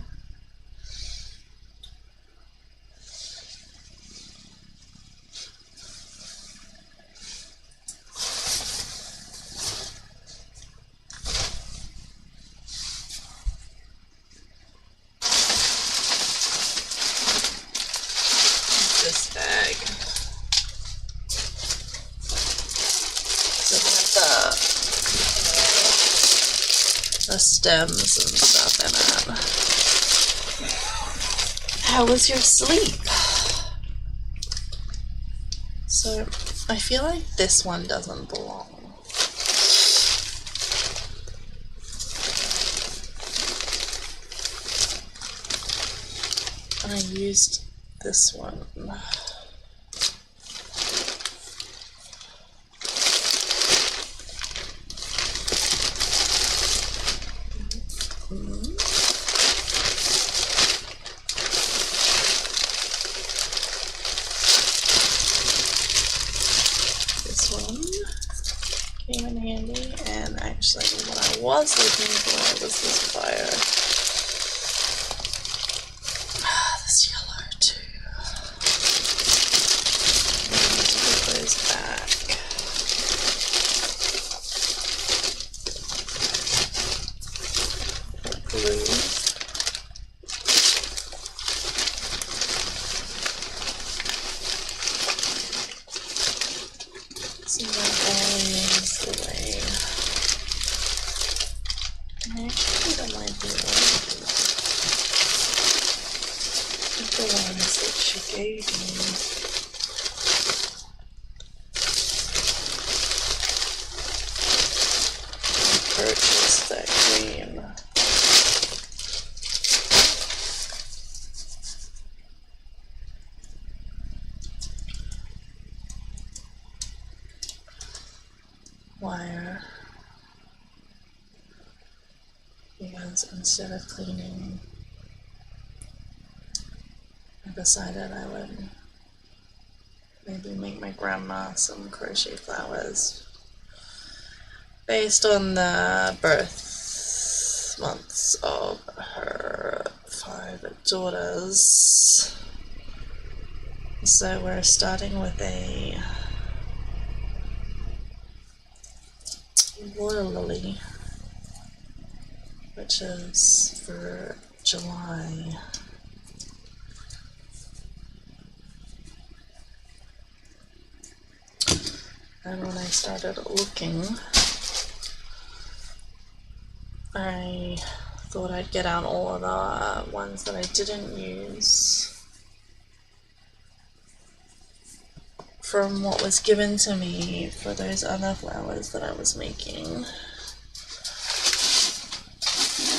This bag. The stems and stuff in it. How was your sleep? So I feel like this one doesn't belong. and I used this one. This one came in handy, and actually what I was looking for was this fire. This yellow too. Put those back. Blue. So that always the way. And actually that might be the ones that she gave me. I purchased that cream. Wire, because instead of cleaning, I decided I would maybe make my grandma some crochet flowers based on the birth months of her 5 daughters. So we're starting with a royal lily, which is for July. And when I started looking, I thought I'd get out all of the ones that I didn't use from what was given to me for those other flowers that I was making.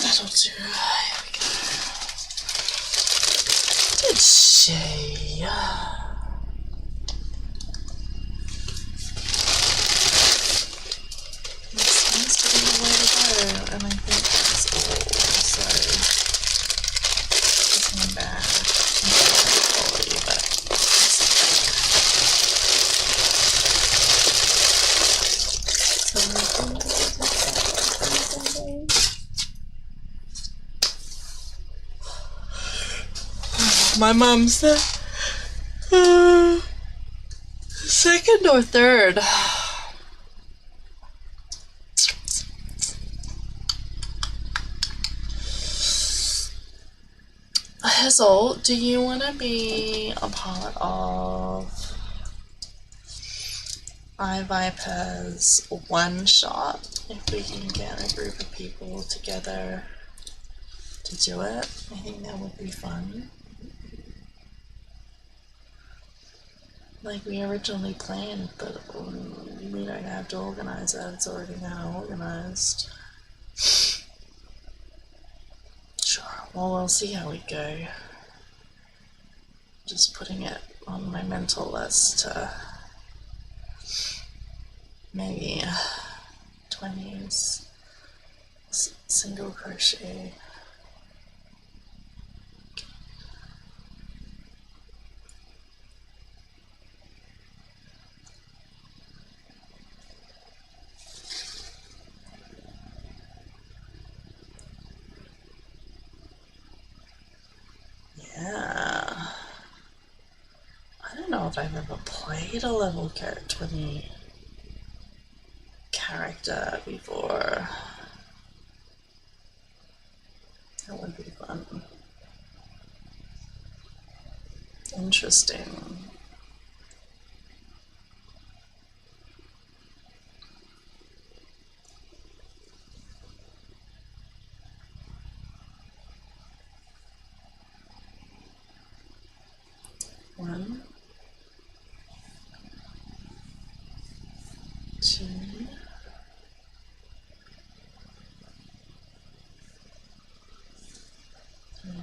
That'll do. Here we go. Good shade. This seems to be the way to go, and I think that's all. So, looking back, I'm not quality, but my mom's the second or third. Hazel, do you want to be a part of iViper's one shot? If we can get a group of people together to do it, I think that would be fun. Like we originally planned, but we don't have to organize it. It's already now organized. Sure, well, we'll see how we go. Just putting it on my mental list to maybe 20s single crochet. Yeah. I don't know if I've ever played a level 20 character before. That would be fun. Interesting. One, two, three,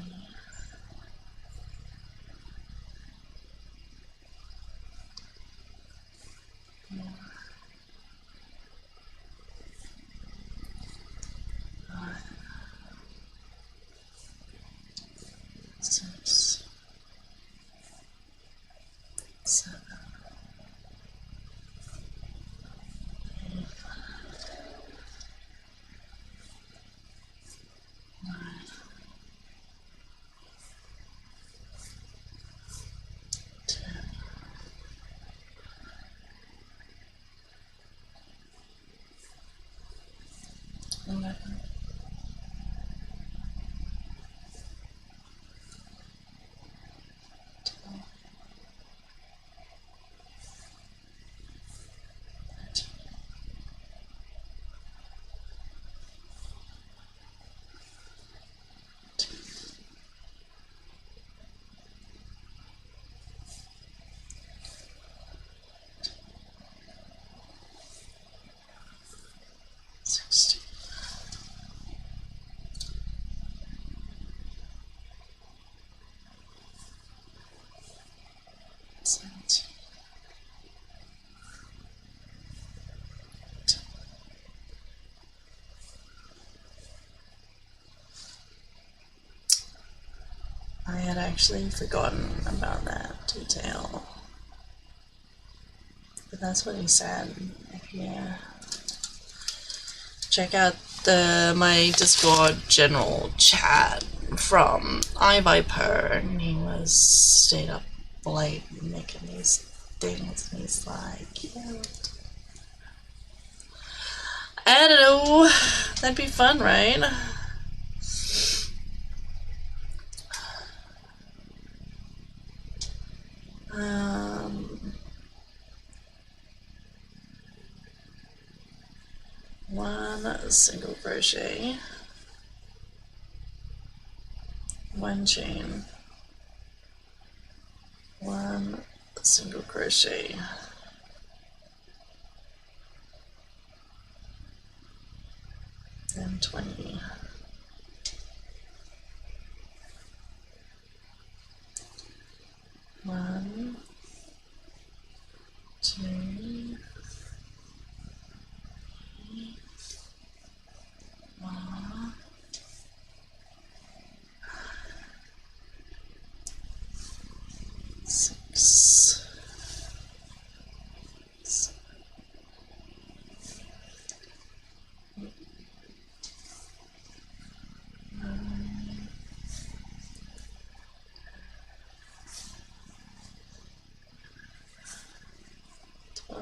I had actually forgotten about that detail. But that's what he said. If you check out my Discord general chat from iViper, and he was stayed up late making these things, and he's like, yeah, I don't know, that'd be fun, right? One single crochet, one chain, one single crochet, and 20. One, two, three, four, 6, 7, 8, 9, 12,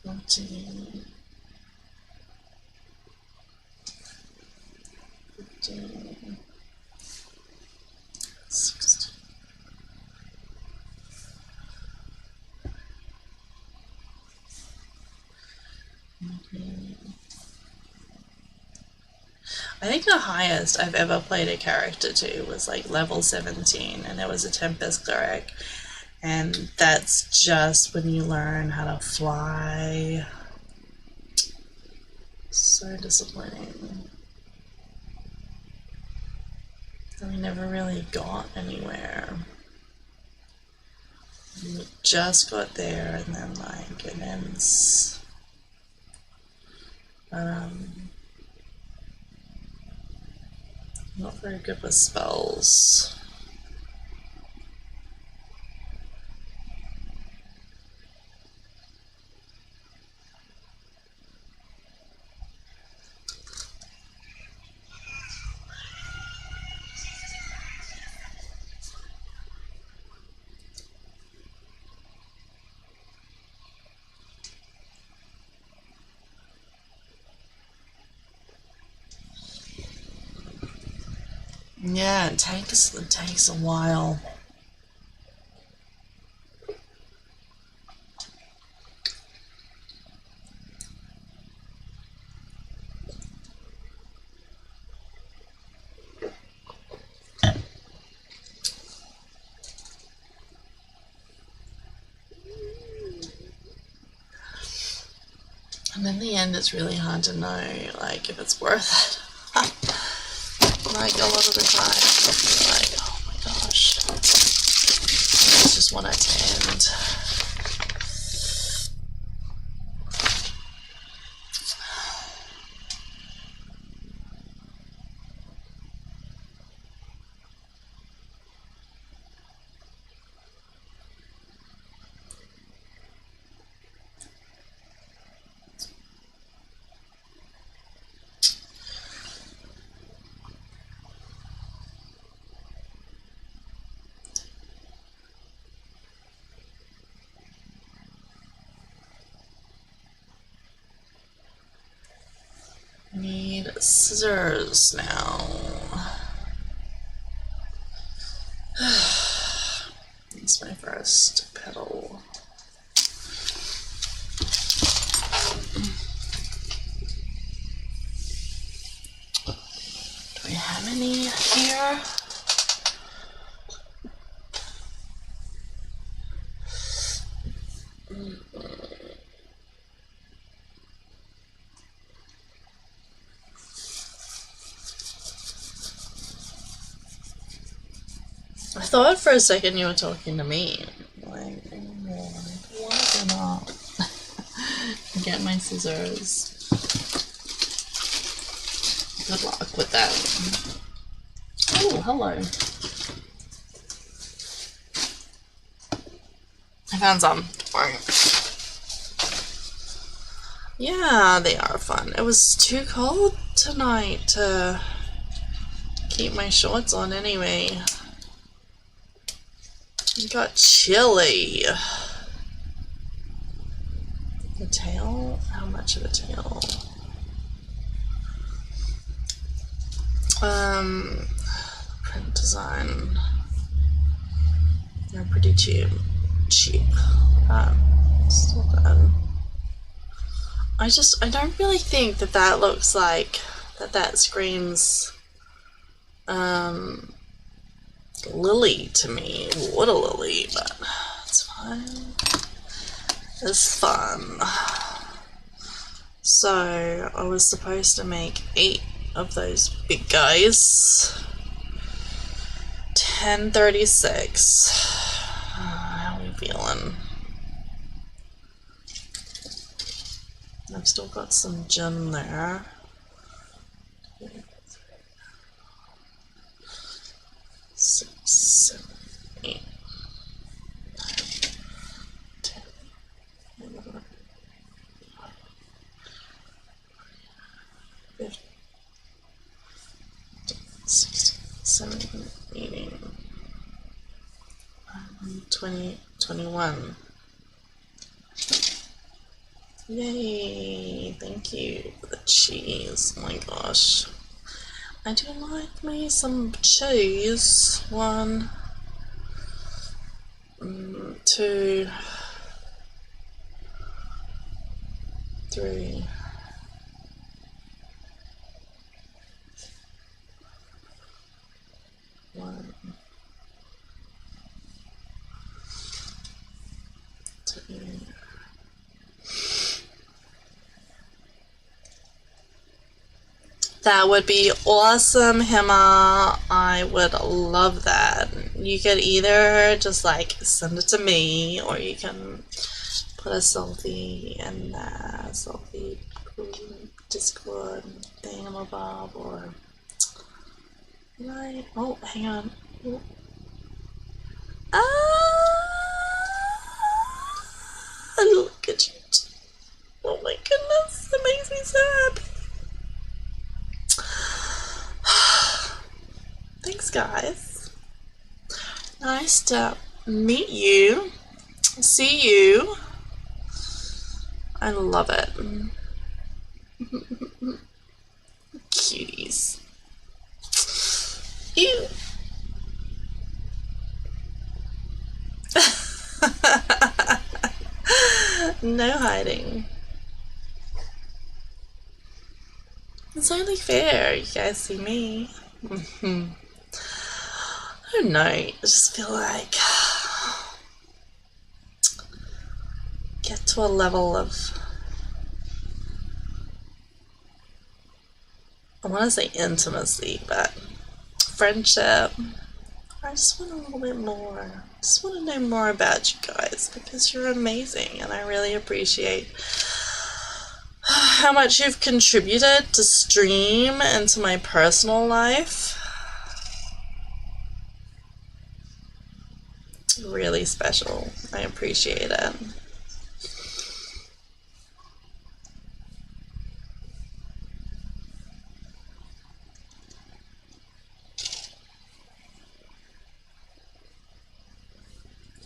14, 15, 16. I think the highest I've ever played a character to was like level 17, and it was a Tempest Cleric. And that's just when you learn how to fly. So disappointing. We never really got anywhere. We just got there, and then like it ends. Not very good with spells. Yeah, it takes a while. And in the end, it's really hard to know, like, if it's worth it. Like, a lot of the time, you're like, oh my gosh, I just want it to end. Need scissors now. It's my first petal. Do we have any here? I thought for a second you were talking to me. Like, what or not? Get my scissors. Good luck with that. Oh, hello. I found some. Don't worry. Yeah, they are fun. It was too cold tonight to keep my shorts on anyway. It got chilly. The tail? How much of a tail? Print design. They're pretty cheap. Still good. I don't really think that looks like, that screams, lily to me. Water lily, but it's fine. It's fun. So, I was supposed to make 8 of those big guys. 10:36. How are we feeling? I've still got some gin there. 6, 7, 8, 9, 10, 11, 15, 16, 17, 18, 20, 21. Yay! Thank you for the cheese. Oh my gosh. I do like me some cheese. 1, 2, 3, 1, 2. That would be awesome, Hema. I would love that. You could either just like send it to me, or you can put a selfie in the selfie Discord thingamabob, or right. Oh, hang on. Look at you. Oh my goodness, that makes me so happy. Thanks, guys. Nice to meet you. See you. I love it. Cuties. Ew. No hiding. It's only fair you guys see me. I don't know, I just feel like get to a level of, I want to say intimacy, but friendship. I just want a little bit more. I just want to know more about you guys, because you're amazing and I really appreciate how much you've contributed to stream and to my personal life. Really special. I appreciate it.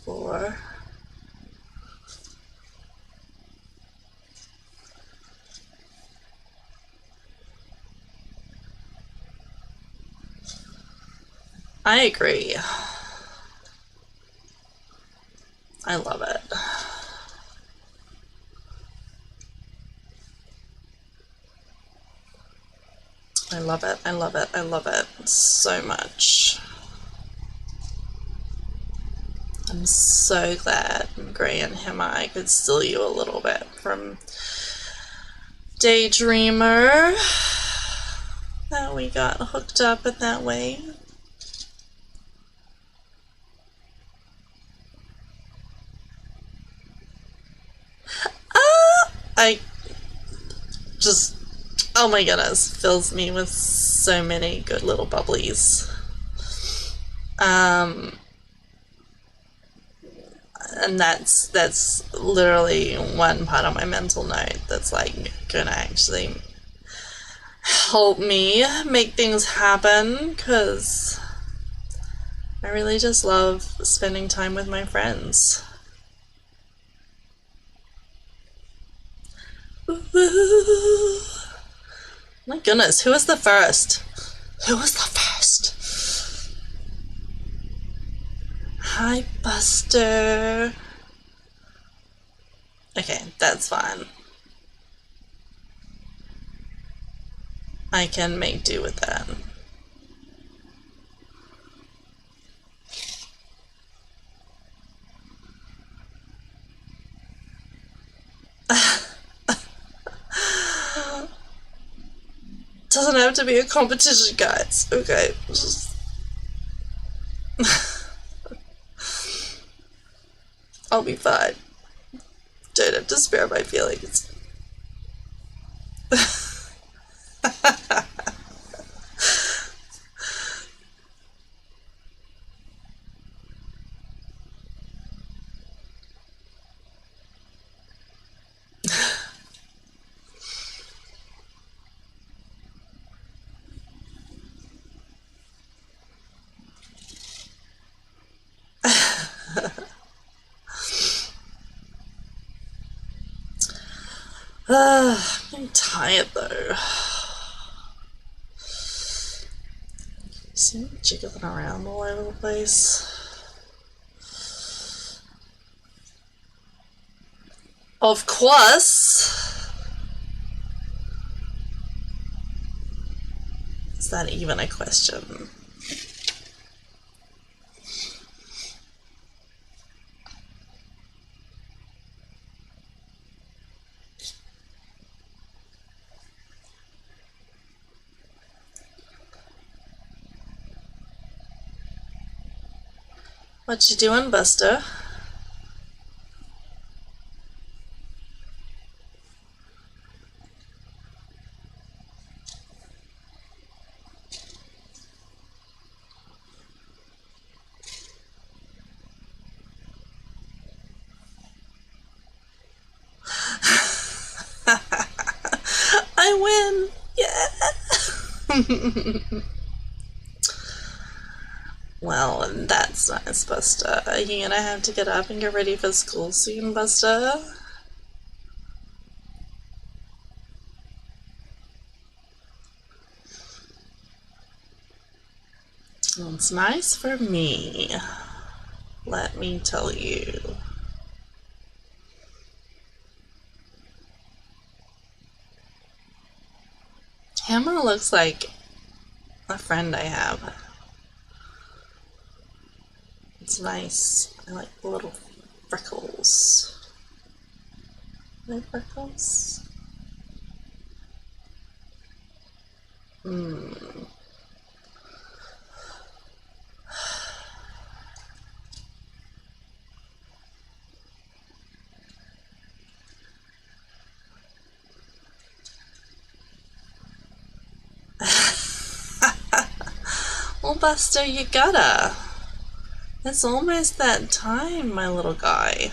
For I agree. I love it. I love it. I love it. I love it so much. I'm so glad Gray and Hema I could steal you a little bit from Daydreamer, that we got hooked up in that way. I just, Oh my goodness, fills me with so many good little bubblies. Um, and that's literally one part of my mental note that's like gonna actually help me make things happen, because I really just love spending time with my friends. Ooh. My goodness, who was the first? Who was the first? Hi, Buster. Okay, that's fine. I can make do with that. Doesn't have to be a competition, guys. Okay, just I'll be fine. Don't have to spare my feelings. I'm tired though. See me jiggling around all over the place. Of course. Is that even a question? What you doing, Buster? I win! Yeah! Well, that's nice, Buster. Are you gonna have to get up and get ready for school soon, Buster? Well, it's nice for me. Let me tell you. Hammer looks like a friend I have. It's nice. I like the little freckles. Are they freckles? Hmm. Well, Buster, you gotta. It's almost that time, my little guy.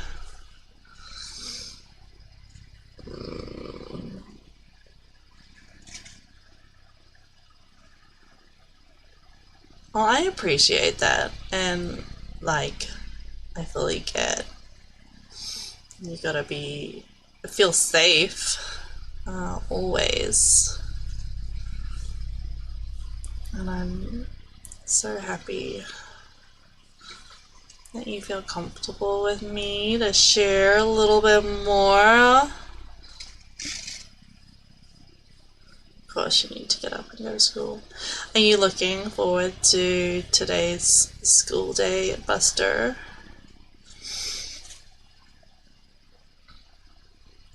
Well, I appreciate that, and like, I fully get. You gotta feel safe, always. And I'm so happy that you feel comfortable with me to share a little bit more. Of course, you need to get up and go to school. Are you looking forward to today's school day at Buster?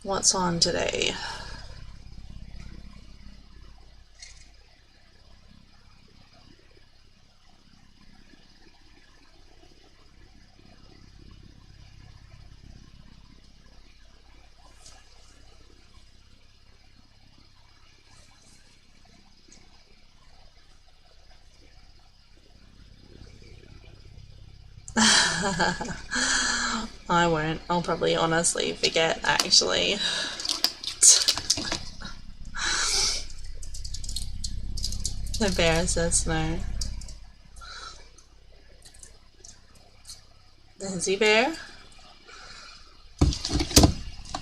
What's on today? I won't. I'll probably honestly forget, actually. The bear says no. The hizzy bear?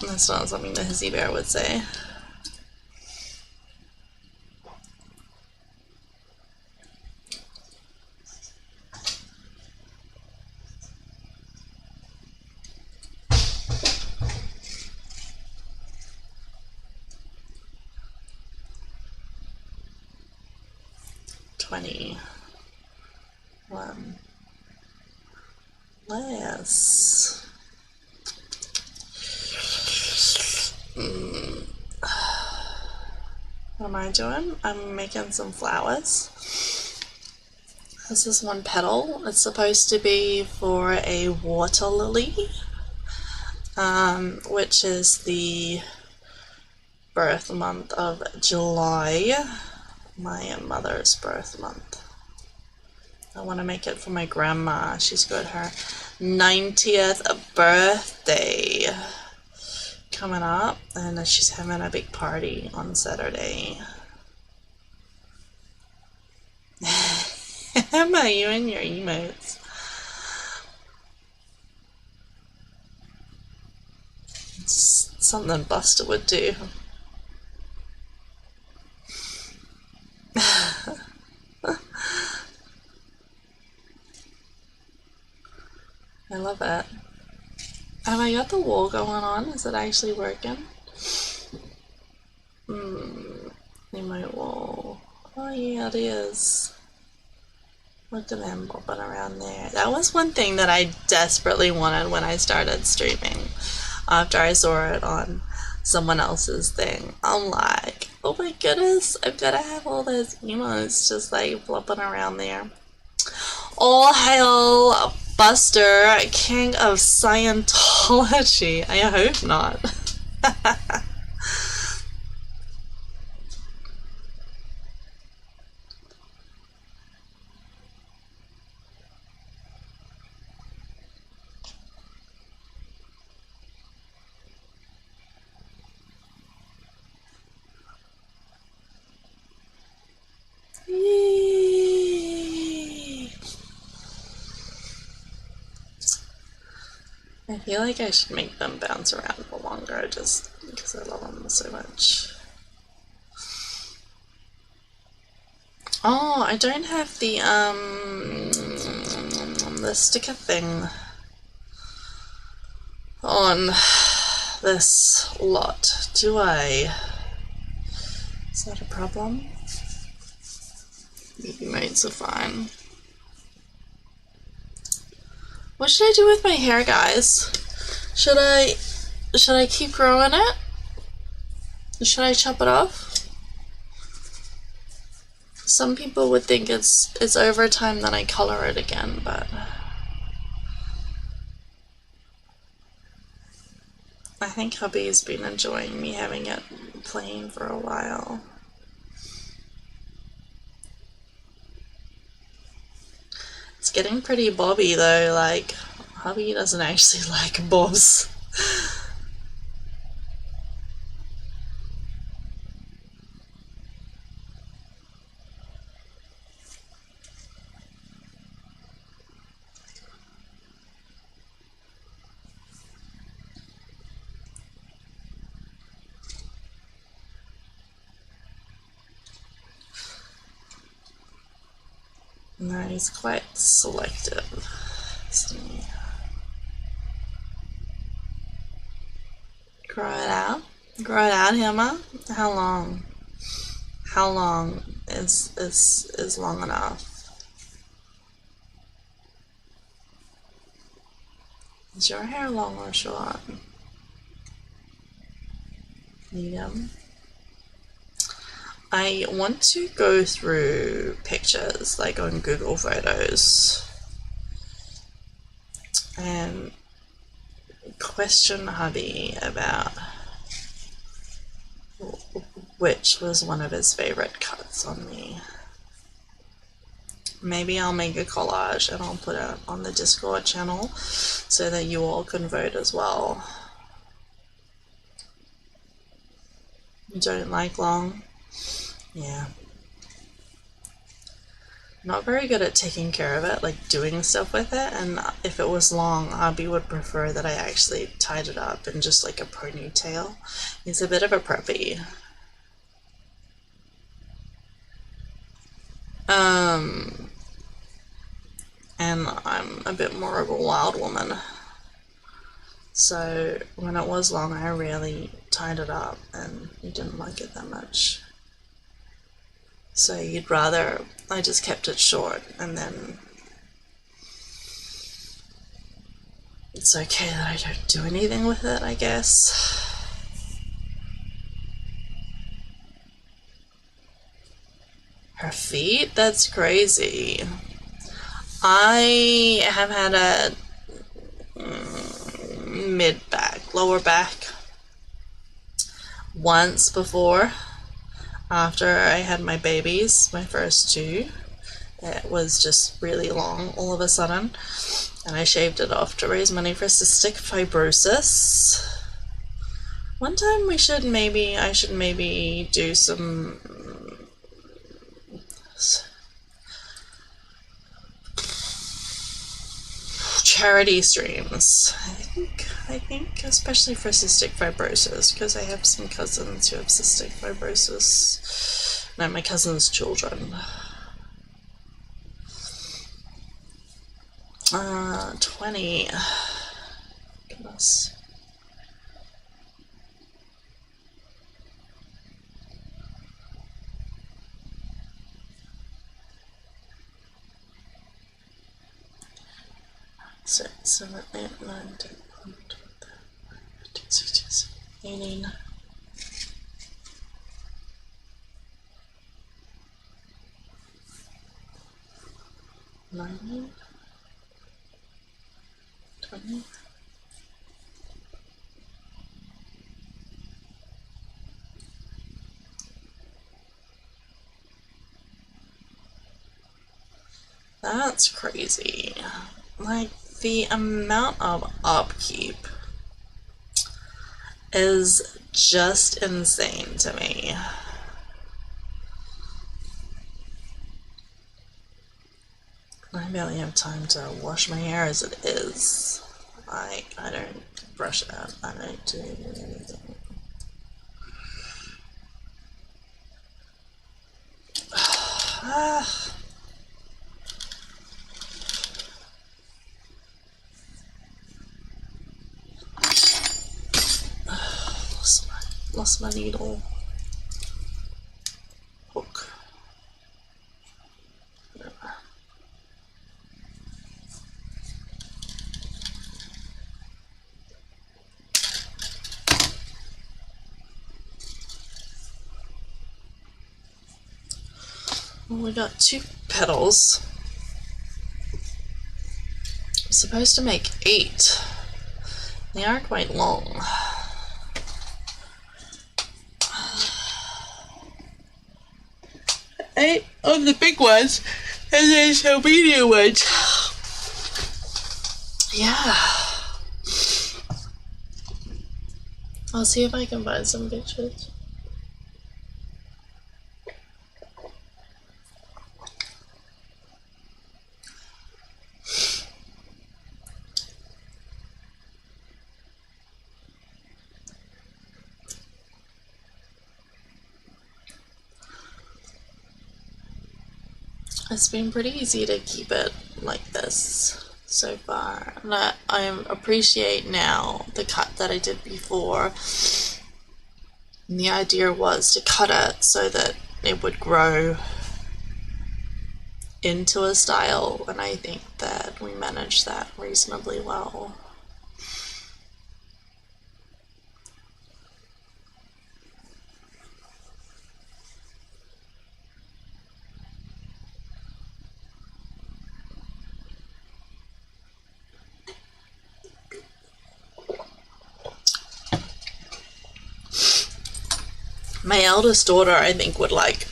That's not something the hizzy bear would say. One less. What am I doing? I'm making some flowers. This is one petal. It's supposed to be for a water lily, which is the birth month of July, my mother's birth month. I want to make it for my grandma. She's got her 90th birthday coming up, and she's having a big party on Saturday. Emma, you and your emotes. It's something Buster would do. I love it. Have I got the wall going on? Is it actually working? Emote wall. Oh yeah, it is. Look at them bopping around there. That was one thing that I desperately wanted when I started streaming. After I saw it on someone else's thing, I'm like, oh my goodness, I've got to have all those emotes just like flopping around there. All hail Buster, king of Scientology. I hope not. I feel like I should make them bounce around for longer just because I love them so much. Oh, I don't have the sticker thing on this lot, do I? Is that a problem? The emotes are fine. What should I do with my hair, guys? Should I keep growing it? Should I chop it off? Some people would think it's over time that I color it again, but I think hubby's been enjoying me having it plain for a while. It's getting pretty bobby though, like, hubby doesn't actually like bobs. No, he's quite selective. Grow it out. Grow it out, Emma. How long? How long is long enough? Is your hair long or short? Medium. I want to go through pictures like on Google Photos and question hubby about which was one of his favorite cuts on me. Maybe I'll make a collage and I'll put it on the Discord channel so that you all can vote as well. You don't like long? Yeah. Not very good at taking care of it, like doing stuff with it, and if it was long, Abby would prefer that I actually tied it up in just like a ponytail. He's a bit of a preppy. And I'm a bit more of a wild woman. So when it was long, I really tied it up and he didn't like it that much. So you'd rather I just kept it short, and then it's okay that I don't do anything with it, I guess. Her feet? That's crazy. I have had a mid-back, lower back once before, after I had my babies, my first two. It was just really long all of a sudden, and I shaved it off to raise money for cystic fibrosis. One time I should maybe do some charity streams. I think especially for cystic fibrosis, because I have some cousins who have cystic fibrosis. No, my cousin's children. 20. Goodness. So, 7, 8, 9, 10, 11, 12, 13, 16, 17, 18. 19, 20. That's crazy. Like, the amount of upkeep is just insane to me. I barely have time to wash my hair as it is. I don't brush it. I don't do anything. Lost my needle. Hook. Well, we got 2 petals. I'm supposed to make 8. They are quite long. 8 of the big ones, and then some medium ones. Yeah. I'll see if I can find some pictures. It's been pretty easy to keep it like this so far, and I appreciate now the cut that I did before. And the idea was to cut it so that it would grow into a style, and I think that we managed that reasonably well. My eldest daughter, I think, would like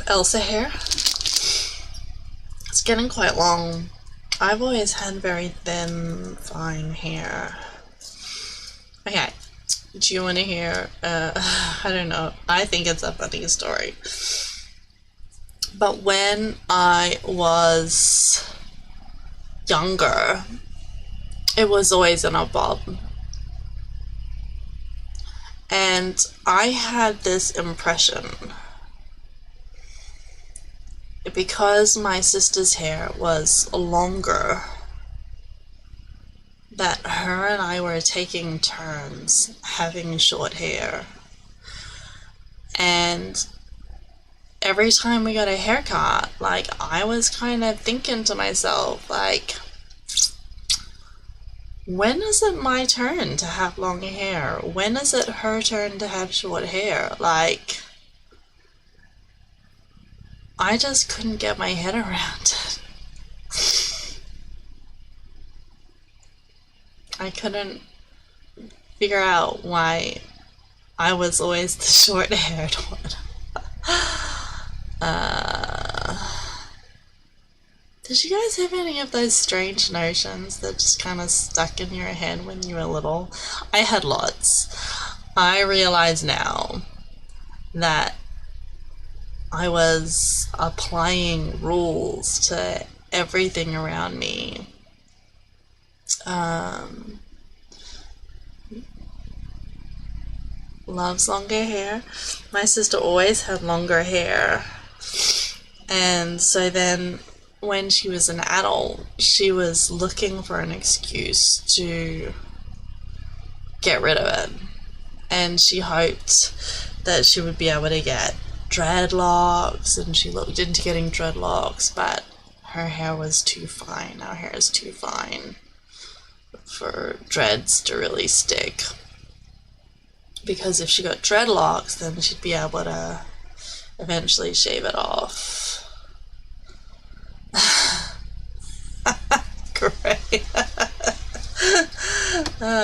Elsa hair. getting quite long. I've always had very thin, fine hair. Okay, do you want to hear, I don't know, I think it's a funny story. But when I was younger, it was always in a bob. And I had this impression, because my sister's hair was longer, that her and I were taking turns having short hair. And every time we got a haircut, like, I was kind of thinking to myself, like, when is it my turn to have long hair? When is it her turn to have short hair? Like, I just couldn't get my head around it. I couldn't figure out why I was always the short-haired one. Did you guys have any of those strange notions that just kind of stuck in your head when you were little? I had lots. I realize now that I was applying rules to everything around me. Loves longer hair. My sister always had longer hair. And so then when she was an adult, she was looking for an excuse to get rid of it. And she hoped that she would be able to get dreadlocks, and she looked into getting dreadlocks, but her hair was too fine. Our hair is too fine for dreads to really stick. Because if she got dreadlocks, then she'd be able to eventually shave it off. Great.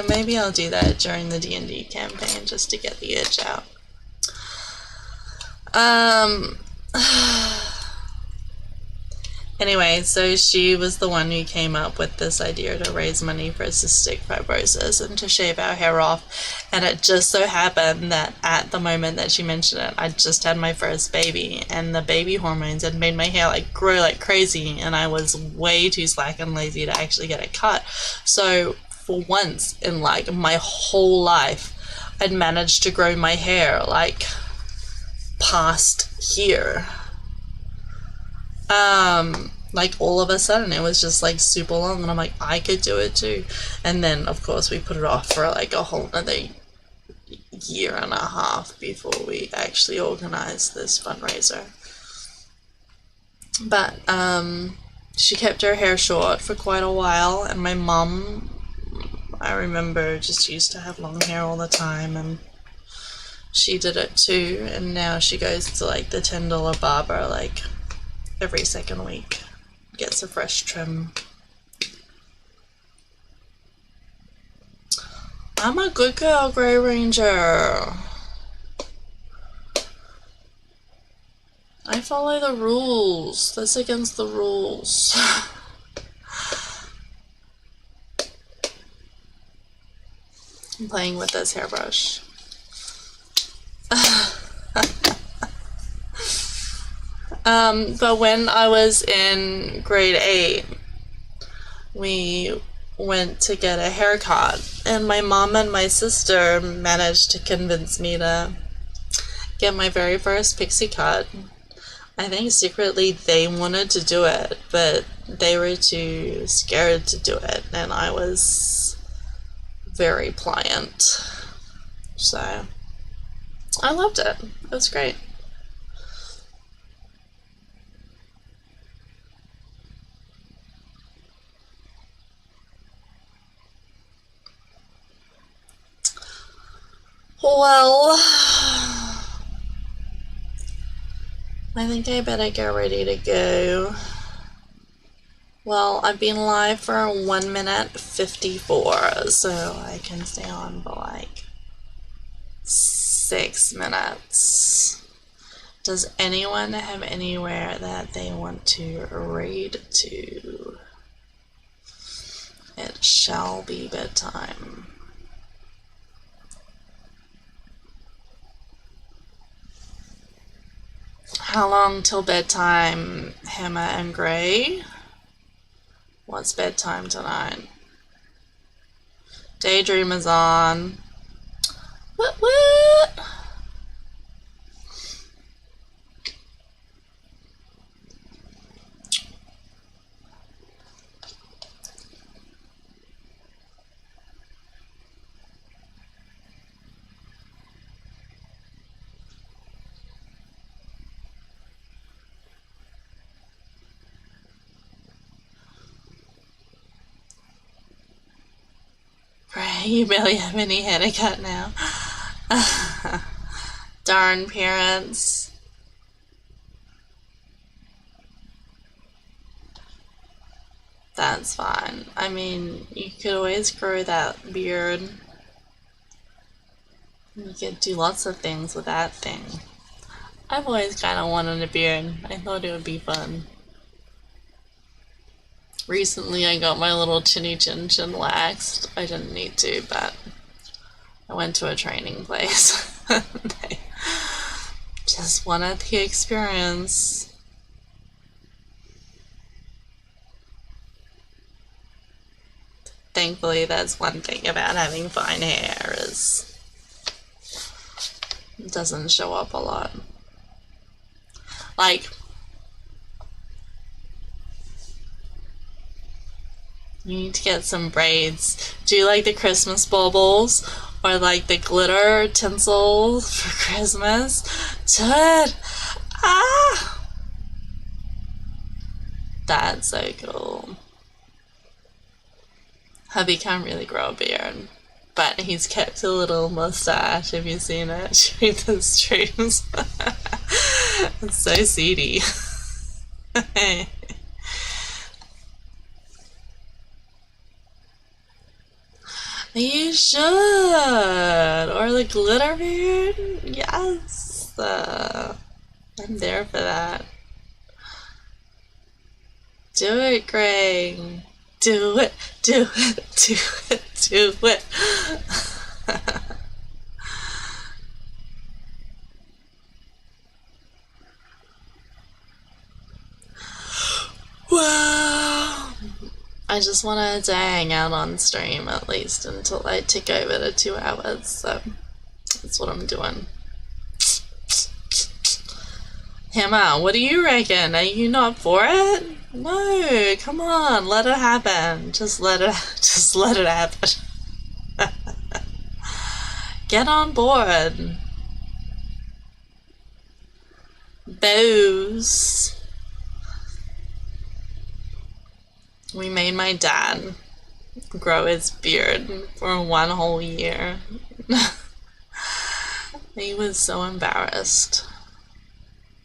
Maybe I'll do that during the D&D campaign just to get the itch out. Anyway, so she was the one who came up with this idea to raise money for cystic fibrosis and to shave our hair off. And it just so happened that at the moment that she mentioned it, I just had my first baby, and the baby hormones had made my hair like grow like crazy, and I was way too slack and lazy to actually get it cut. So for once in like my whole life, I'd managed to grow my hair like past here. Like all of a sudden it was just like super long, and I'm like, I could do it too. And then of course we put it off for like a whole other year and a half before we actually organized this fundraiser. But she kept her hair short for quite a while, and my mom, I remember, just used to have long hair all the time, and she did it too. And now she goes to like the $10 barber like every second week, gets a fresh trim. I'm a good girl, Grey Ranger. I follow the rules. That's against the rules. I'm playing with this hairbrush. But when I was in grade 8, we went to get a haircut, and my mom and my sister managed to convince me to get my very first pixie cut. I think secretly they wanted to do it, but they were too scared to do it, and I was very pliant. So I loved it. It was great. Well, I think I better get ready to go. Well, I've been live for 1 minute 54, so I can stay on for like 6 minutes. Does anyone have anywhere that they want to raid to? It shall be bedtime. How long till bedtime, Hammer and Grey? What's bedtime tonight? Daydream is on. What? Grey, you barely have any haircut now. Darn parents. That's fine. I mean, you could always grow that beard. You could do lots of things with that thing. I've always kind of wanted a beard. I thought it would be fun. Recently I got my little chinny chin waxed. I didn't need to, but I went to a training place. They just wanted the experience. Thankfully, that's one thing about having fine hair is it doesn't show up a lot. Like, you need to get some braids. Do you like the Christmas baubles? Or like the glitter tinsel for Christmas? Dude! Ah! That's so cool. Hubby can't really grow a beard, but he's kept a little mustache. Have you seen it during the streams? It's so seedy. You should! Or the glitter beard? Yes! I'm there for that. Do it, Greg! Do it! Do it! Do it! Do it! Wow! I just wanted to hang out on stream at least until I tick over to 2 hours, so that's what I'm doing. Hammer, what do you reckon? Are you not for it? No, come on, let it happen. Just let it happen. Get on board. Bose. We made my dad grow his beard for 1 whole year. He was so embarrassed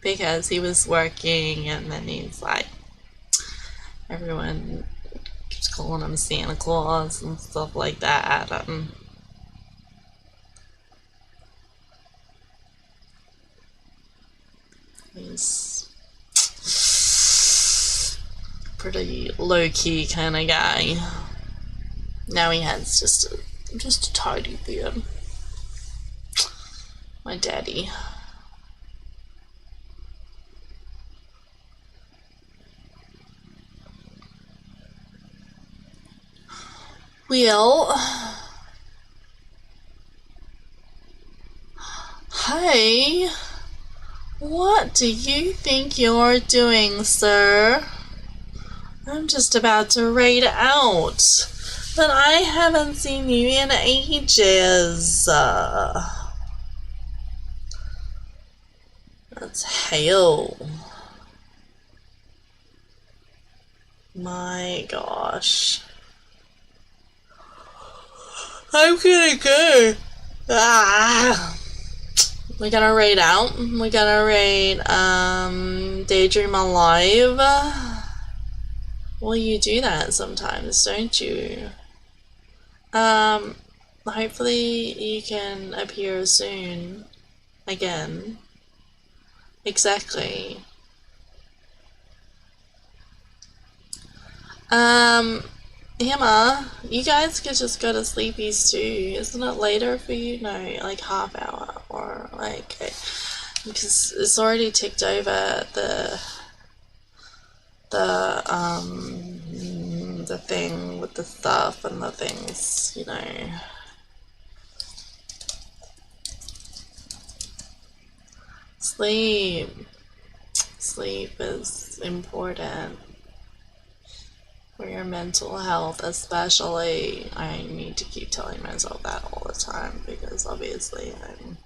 because he was working and then he's like, everyone keeps calling him Santa Claus and stuff like that. He's pretty low-key kind of guy. Now he has just a tidy beard. My daddy. Well, hey, what do you think you're doing, sir? I'm just about to raid out, but I haven't seen you in ages. That's hell. My gosh. I'm gonna go. Ah. We're gonna raid out. We're gonna raid Daydream Alive. Well, you do that sometimes, don't you? Hopefully you can appear soon again. Exactly. Um, Emma, you guys could just go to sleepies too. Isn't it later for you? No, like half hour or like because it's already ticked over the thing with the stuff and the things, you know. Sleep. Sleep is important for your mental health, especially. I need to keep telling myself that all the time because obviously I'm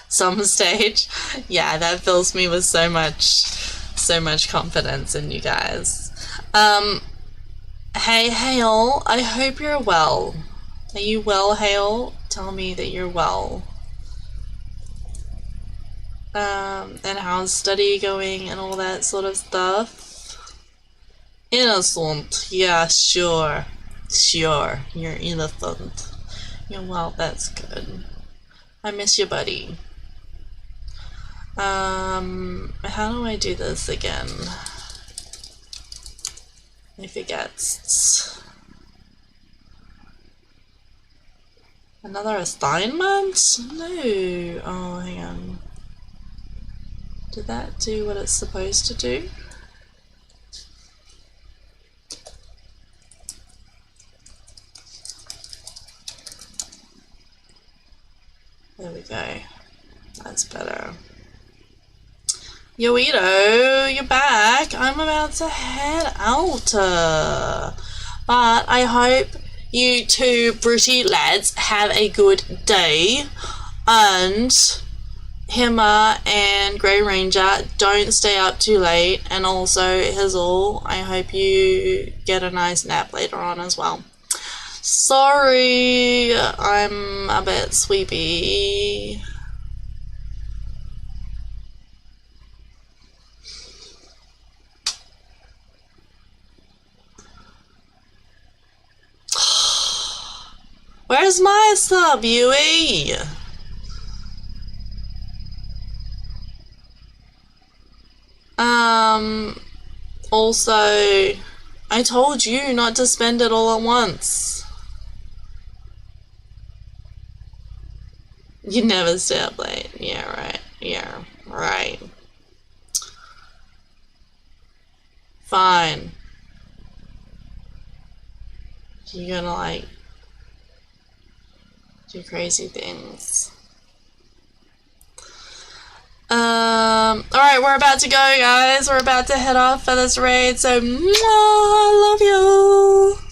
some stage. Yeah, that fills me with so much confidence in you guys. Um, hey Hale, I hope you're well. Are you well, Hale? Tell me that you're well. And how's study going and all that sort of stuff? Innocent, yeah, sure. Sure, you're innocent. Yeah, well, that's good. I miss you, buddy. How do I do this again? I forget. Another assignment? No. Oh, hang on. Did that do what it's supposed to do? There we go. That's better. Yoito, you're back. I'm about to head out. But I hope you two pretty lads have a good day. And Hema and Grey Ranger, don't stay up too late. And also, Hizzle, I hope you get a nice nap later on as well. Sorry, I'm a bit sleepy. Where's my sub, Yui? Also, I told you not to spend it all at once. You never stay up late. Yeah, right. Yeah, right. Fine. You're gonna, like, do crazy things. Alright, we're about to go, guys. We're about to head off for this raid, so, mwah, I love you.